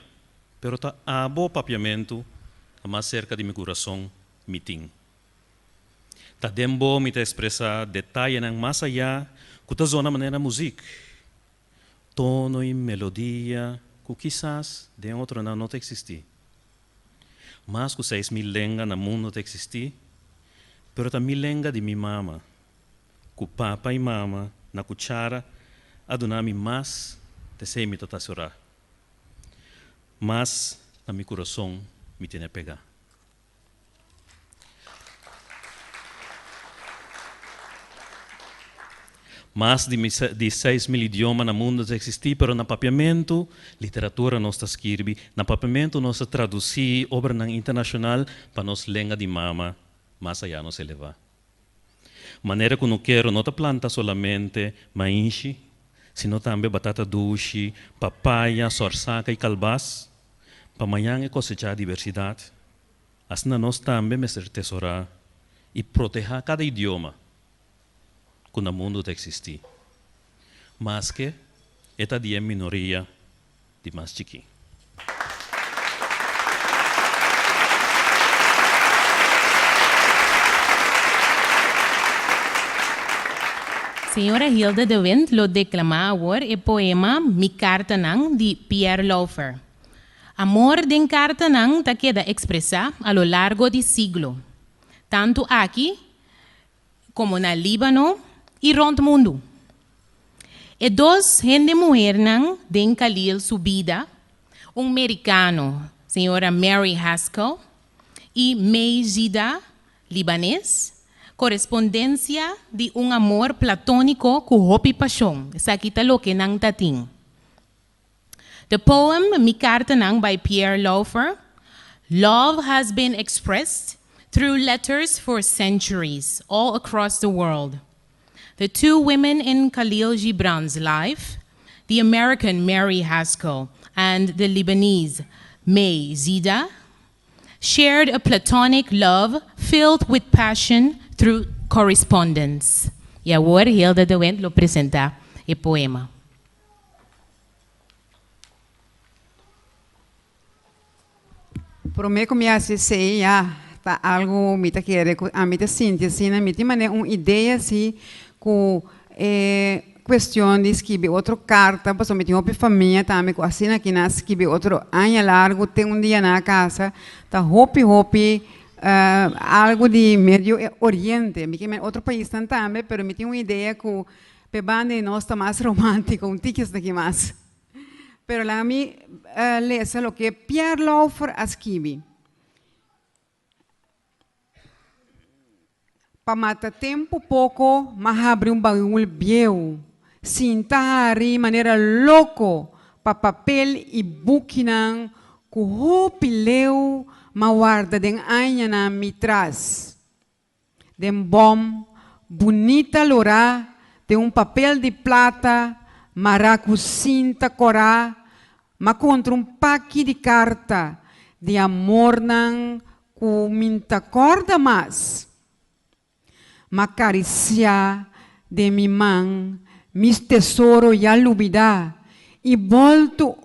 pero tá abo papiamento a mais cerca de meu coração me tem. Tá dembo me expressar detalhe nang mais allá que tá zona maneira música, tono e melodia que quizás de outro não existir. Mais que 6.000 línguas no mundo existem, pero também língua de minha mama, que papa e mama na cuchara adunami mais de sei me totasura, mas na meu coração me tem a pegar. Mais de 6.000 idiomas no mundo existem, pero no papiamento, literatura nós escreve, no papiamento nós traduzimos obra internacional para nos língua de mama, mais allá nos elevar. Maneira que não quero não planta solamente maíz, sino também batata doce, papaya, sorsaca e calbás, para amanhã é cosechar diversidade. Assim nós também me tesourar e proteger cada idioma que no mundo existe, mas que esta é a minoria de mais chiquinho. Senhora Hilda de Wind lo declama agora o poema Mi Carta Nang de Pierre Laufer. Amor de carta nang ta queda expresa a lo largo de siglo, tanto aqui como na Líbano e rond mundo. E dos gente mulher nang den Khalil subida, americano, senhora Mary Haskell, e May Zida, libanês, correspondência de amor platônico com hopi paixão. Essa aqui tá lo que nang tating. The poem Mi Carta Nang by Pierre Laufer. Love has been expressed through letters for centuries all across the world. The two women in Khalil Gibran's life, the American Mary Haskell and the Lebanese May Zida, shared a platonic love filled with passion through correspondence. E agora Hilda de Wind lo presenta o poema. Prometo me assistir tá algo me tá querendo a me tá sentir assim na me tem uma ideia assim com questão de escrever outra carta para me tem uma família também com assim aqui na escrever outro ano largo tem dia na casa tá hopi algo de Médio Oriente me que outro país também pero me tem uma ideia com pebande nós tá mais romântico tiques daqui mais. Pero la mi lesa lo que Pierre Laufer escreve. Para matar tempo pouco, mas abre baúl bieu. Sintari maneira louco para papel e buquinan com ropileu ma guarda den anha na mitras. Den bom bonita lorá de papel de plata maracu cinta corá, ma contra paque de carta de amor não com minta corda mais. Ma caricia de mi mão, mis tesouro e alubida, e volto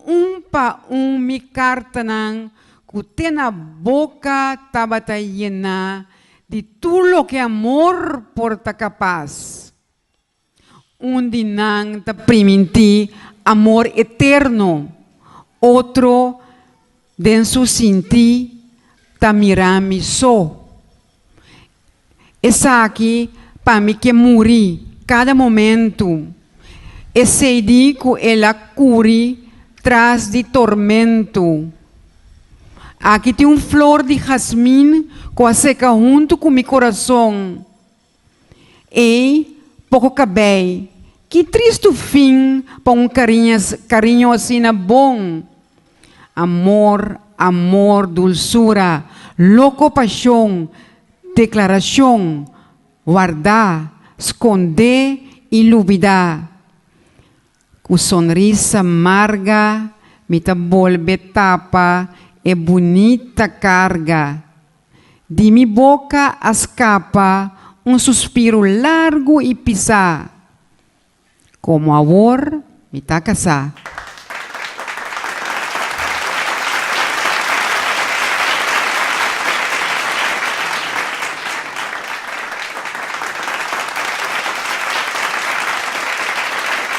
pa mi carta não com te na boca tabata llena de tudo lo que amor porta capaz. Dinang ta priminti amor eterno, outro denso sinti ta mirami so. Essa aqui para mim que morri cada momento. Esse dico ela curi tras de tormento. Aqui tem flor de jasmim com a seca junto com meu coração. E pouco cabei, que triste fim para carinho assim bom. Amor, amor, dulçura, louco paixão, declaração, guardar, esconder e duvidar. Com sonrisa amarga, me volve tapa e bonita carga. De minha boca escapa suspiro largo e pisar. Como amor, me tá casar.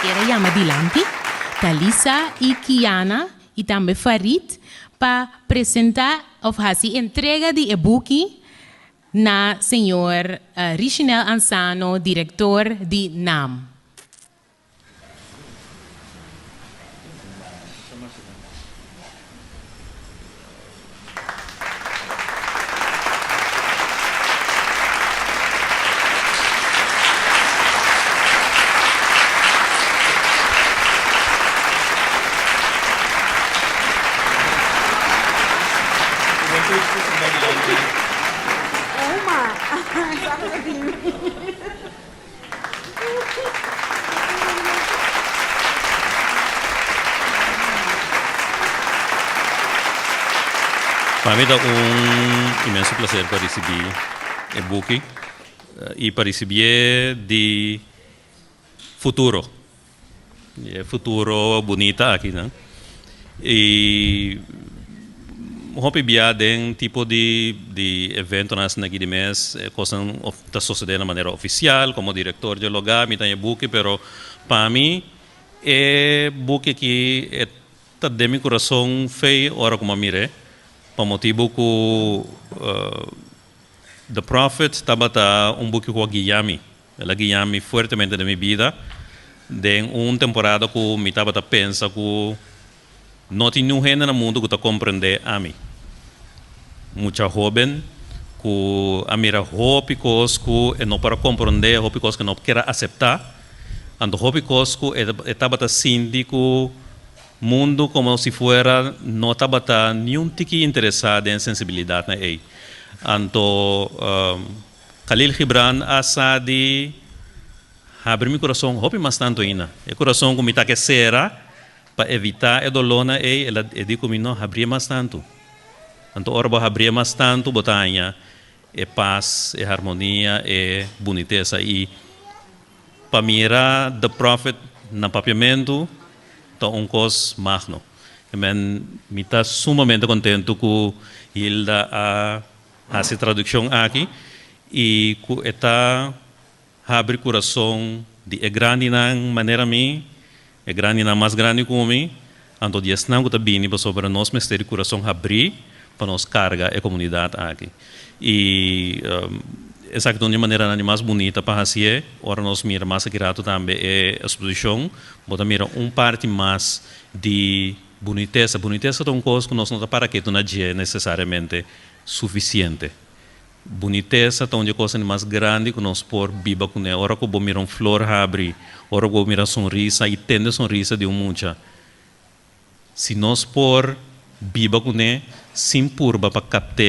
Quero chamar adiante Thalisa e Kiana e também Farid para apresentar ou fazer entrega de e-book na senhor Richinel Ansano, diretor de NAM. Para mim é imenso prazer para receber o book e para receber de futuro. Futuro bonita aqui, né? E hopi bia den tipo de evento nas aqui de mês, coisa está sucedendo de maneira oficial, como diretor de lugar, me tem buque, pero para mim é buque que está de meu coração feio, ora como mire, por motivo que The Prophet estava buque com a Guilherme, ela Guilherme fortemente na minha vida, de temporada que me estava pensando que não tem ninguém no mundo que está compreender a mim. Muita jovem que a mira hope coisas que não para compreender, hope coisas que não quer aceitar, and hope coisas que estava sentindo que mundo como se fora não estava nenhum tipo interessado em sensibilidade na ei. Então Khalil Gibran asa de abrir meu coração, hope mais tanto ainda. O coração que me está que será para evitar a dolor na ela digo que não abrir mais tanto. Então ora abrir mais tanto botanya é paz, é harmonia, é boniteza e para mirar The Prophet na papiamento então coisa magno. Me está sumamente contente que ele dá essa tradução aqui e que está abre coração de grande na maneira mim é grande na mais grande como mim então dias não que tá bem para sobre nós mistério coração abrir para nos carga a comunidade aqui e essa de maneira mais bonita para assim ora nós mira mais grato também é a exposição bota mira parte mais de boniteza é uma coisa que nós não para que não é necessariamente suficiente. Boniteza é uma coisa mais grande que nós por viva com ela. Ora que vou mirar flor abre, ora que vou mirar sonrisa e tende sonrisa de mucha. Se nós por viva com ela, sem purba para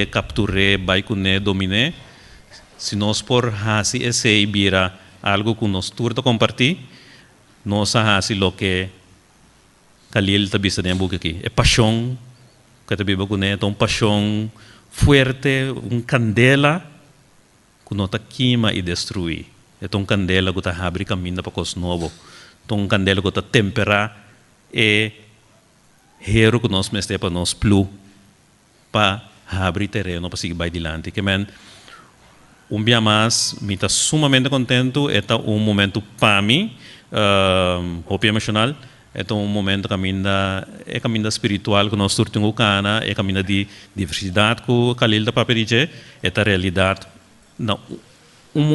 capturar, vai com ela, dominar. Se nós por hasi esse vira algo que nós turta compartir, nós hasi lo que Khalil está vista dentro book aqui. É paixão que está viva com ela, então paixão fuerte, candela que não está queima e destruir. É candela que está abre caminho para coisa nova. Candela que está temperar e hero que nós mestre para nós plu para abrir terreno para seguir adiante. Que men dia mais me está sumamente contento. É momento para mim, hope emocional. É momento caminho espiritual que nós turtamos o cana, é caminho de diversidade que o Khalil da papel é a realidade. Não,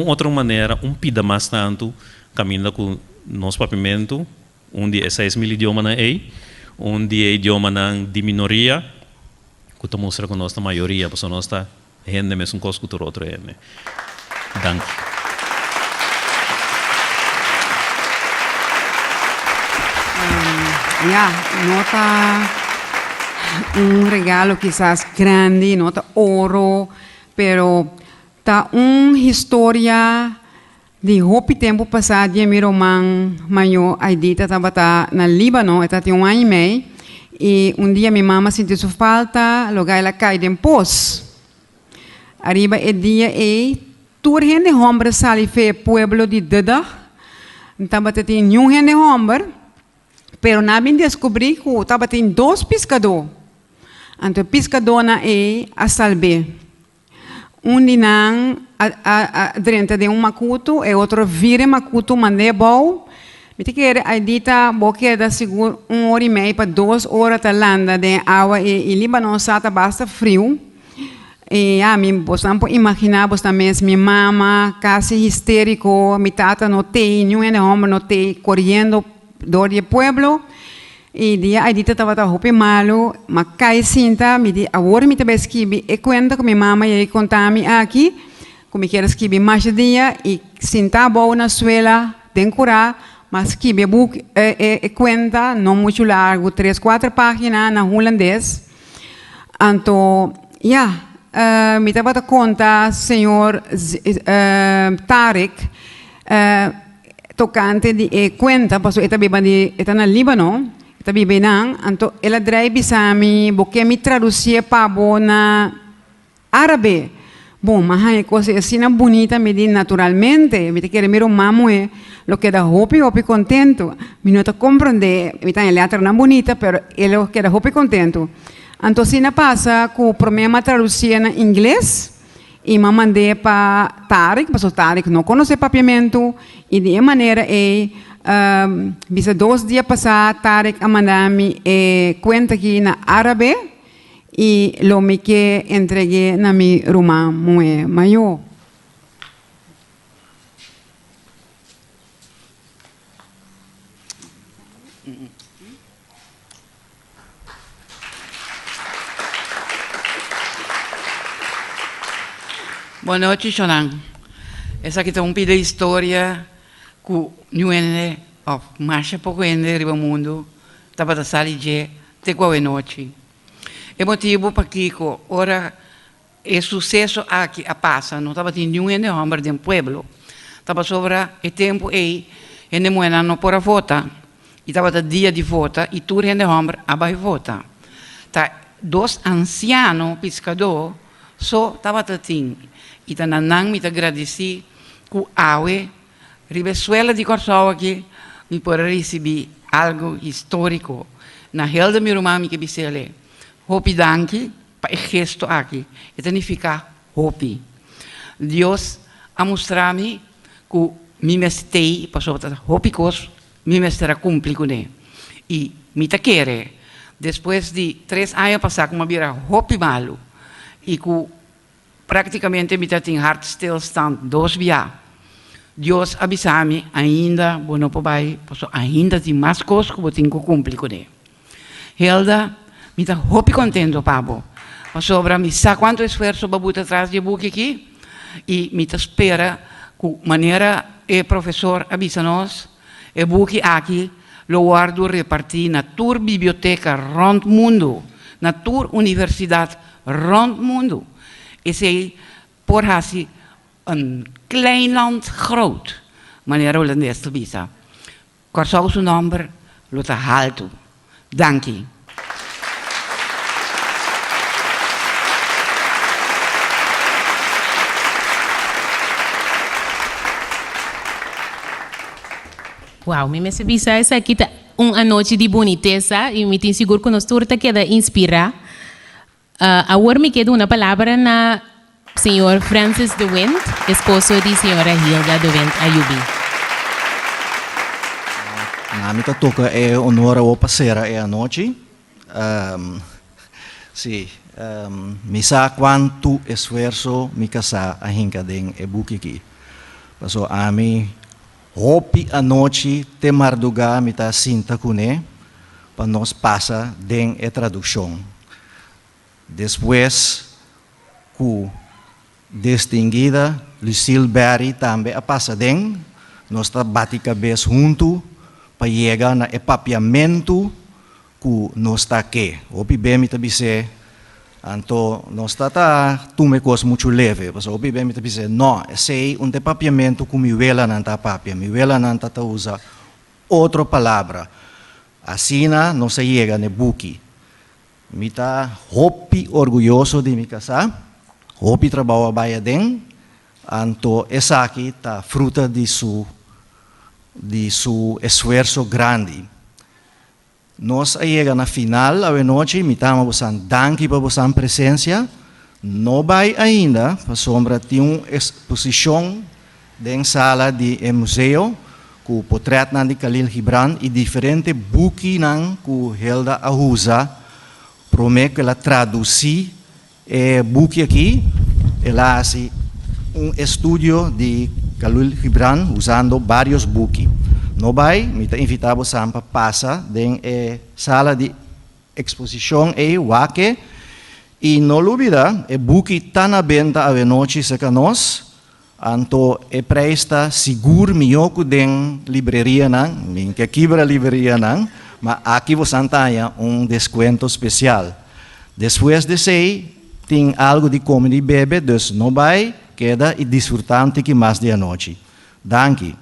outra maneira, pida mais tanto, caminho com nosso papimento, onde é 6.000 idiomas na onde é idioma de minoria, que está mostrando que nós a maioria, porque nós está rende mesmo coisa que o outro rende. Danke. Nota regalo quizás grande, nota oro, pero está história de hopi tempo passado, e meu irmão maior, Aidita, estava no Líbano, tinha 1 ano e meio, e dia minha mama sentiu sua falta, logo ela caiu em pós. Arriba o dia e toda gente homem sali fe pueblo de Deda, estava tinha nenhum gente homem. Pero nabin descobri que estava tendo 2 pescadores. Então, pescador na a salve. Dinang dentro de macuto e outro vira macuto mande bom. Me te quer a dita boque da seguro 1 hora e meia para 2 horas da landa de água e Líbano sata basta frio. E me posso imaginar, também minha mama quase histérico, minha tata não tem, nenhum homem não tem, correndo do pueblo e dia a dita estava hopi malo mas cai cinta me di agora me também escrevi e conta com minha mama e contar-me aqui como quero escrever mais dia e cinta boa na escola tem curar mas escrevi book e conta não muito largo 3-4 páginas na holandês então me estava conta senhor Tarek tocante de conta, porque esta biba de esta na Líbano, esta biba nang, então ela drive sami, porque me traduzia para na árabe. Bom, mas é coisa assim bonita, me diz naturalmente, me te quer miro mamo é, lo que da hopi contento, me não te compreende, me tá letra na bonita, pero ele queda hopi contento. Entonces, na pasa que o problema traduzia em inglês e me mandei para Tarek, mas o Tarek não conhece papiamento e de maneira bisa 2 dias passados, Tarek a mandar-me conta aqui na árabe e lo me que entreguei na minha irmã maior. Boa noite, Shonan. Essa aqui é um pedaço de história que não é marcha pouco ainda no mundo, estava da sala de até qual noite. É motivo para que ora é sucesso aqui a passa, não estava tendo nenhum homem de um pueblo, estava sobre o tempo e não moeda não para votar, e estava o dia de votar e tudo o homem vai votar. Tá 2 ancianos pescadores só estava tendo e tá nanang me agradeci que awe ribesuela de Corsol aqui me pode receber algo histórico na helda meu irmão que bisele hopi danke para o gesto aqui e significa hopi Deus a mostrar-me que me mestei passou a hopi cos me mestra cumprir com ele e me ta querer depois de 3 anos passar como vira hopi malo e que praticamente me tem hartstilstand 2 dias. Deus avisa-me ainda, bueno papai, ainda tem mais coisas que eu tenho que cumprir com ele. Helda, me está muito contente, papo. Sobre me sabe quanto esforço para botar atrás de book aqui e me espera que maneira o professor avisa nós, o book aqui lo guardo repartir na tour biblioteca rond mundo, na tour universidade rond mundo. Is hij voor haar een klein land groot, meneer Rolandès te visa. Corso zijn nummer, lot halt. Dank je. Wow, me visa essa aqui tá noite de boniteza e me tenho seguro que nós todos queda inspirar. Agora me queda uma palavra na senhor Francis de Wind, esposo de senhora Hilda de Wind Ayubi. Me toca honor ao passeira a noite. Sim, me sabe quanto esforço me casa a hinca den e buque aqui. Passou a mim, hopi a noite te marduga me tá sinta cune para nós passa den e tradução. Depois, com distinguida Lucille Berry também a passadem, nós está bate cabeça junto para chegar na papiamento que nós está aqui. O bem me tabise, então nós está tume coisa muito leve, mas o bem me tabise não, sei papiamento que me vela não está papia, me vela não está usa outra palavra. Assim nós chega no buque. Me está hopi orgulhoso de me casar, hopi trabalho baia den, então essa aqui está fruta de su esforço grande. Nós chega na final a noite, me estamos danke para vossa presença, não vai ainda, para sombra de uma exposição em sala de museu, com o portrait de Khalil Gibran e diferentes buques que Hilda usa. Prometo que ela traduzir o book aqui, ela faz estudio de Khalil Gibran usando vários books. No vai, me invitamos a passar em sala de exposição e wake e não olvida, o book está na venda a noite seca nós, então é presta seguro melhor que den livraria não, que quebra livraria não, mas aqui você tem desconto especial. Depois de sei, tem algo de comer e beber, então não vai, queda e desfrutante que mais de a noite. Danke.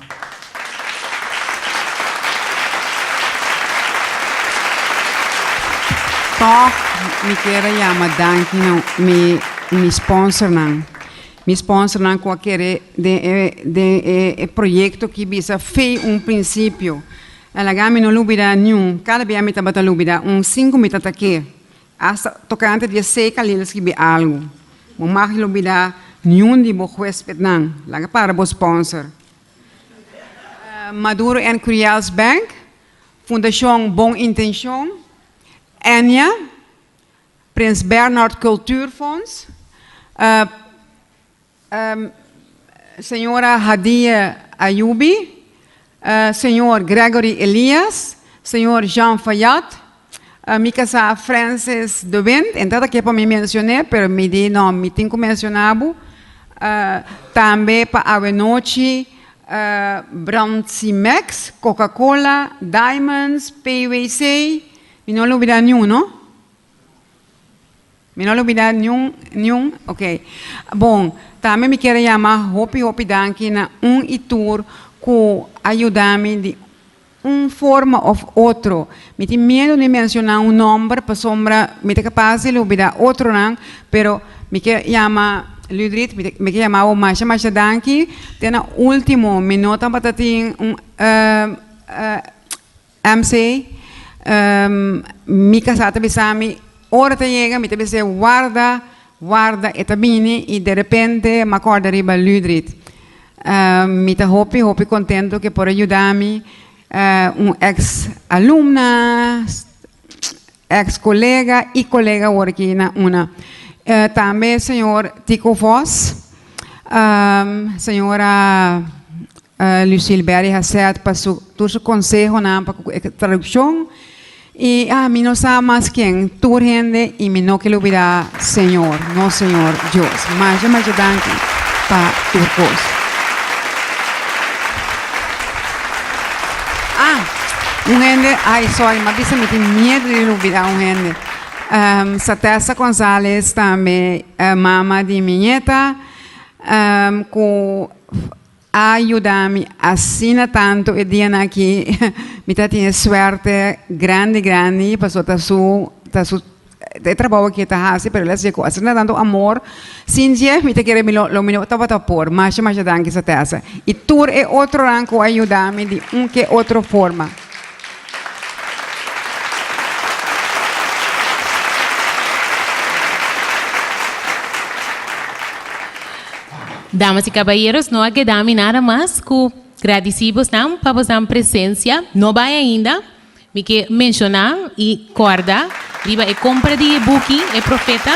Toch, me quero chamar danke me sponsor não. Me sponsor não qualquer de projeto que visa fez princípio. Ela gami no lubida nenhum. Cada vez me tabata lubida 5 meter aqui. hasta tocante de sei Khalil escrever algo. Não mag je olvidar nenhum de vos huésped não. Lá para vos sponsor. Maduro and Curials Bank, Fundação Bom Intenção, Enya, Prins Bernhard Cultuurfonds, Senhora Hadia Ayubi, Senhor Gregory Elias, Senhor Jean Fayat, mi casa Francis de Wind, entrada que para me mencionei, pero me di não, me tenho que mencionar, também para a noite, Brandsimex, Coca-Cola, Diamonds, PwC, me não olvidar nenhum, não? Me não olvidar nenhum? Ok. Bom, também me quero chamar Hopi Danki na tour que ajuda-me de forma ou outra. Me tem medo de mencionar nome para sombra, me tem capaz de olvidar outro não, pero me quero chamar Ludrit, me quero chamar o Masha Danki, tem na último minuto para ter MC, me casata bisami, hora te chega, me te bise guarda, e tabini, e de repente me acorda riba Ludrit. Me te hopi contento que por ajudar-me, ex-alumna, ex-colega e colega aqui na una. Também senhor Tico Voss, senhora Lucille Berry Hasset para seu conselho para tradução. E me não sabe mais quem, tu gente, e me não quero olvidar Senhor, não Senhor Deus. Mas eu me ajudando para tu coisa. Gente, sorry, mas isso me tem medo de olvidar gente. Satessa Gonzalez também, mama de minha neta, que ajuda-me assim tanto e dia aqui, me tem sorte grande, passou trabalho que está assim, pero les llegó assim tanto amor, sin dia me te quer lo minuto para por, mas danke Satessa. E tur é outro ranco ajuda-me de que outra forma. Damas y caballeros, no quedamos nada más que agradecidos por vuestra presencia. No va ainda, me que mencionar y guardar, riba e compra de booking e profeta.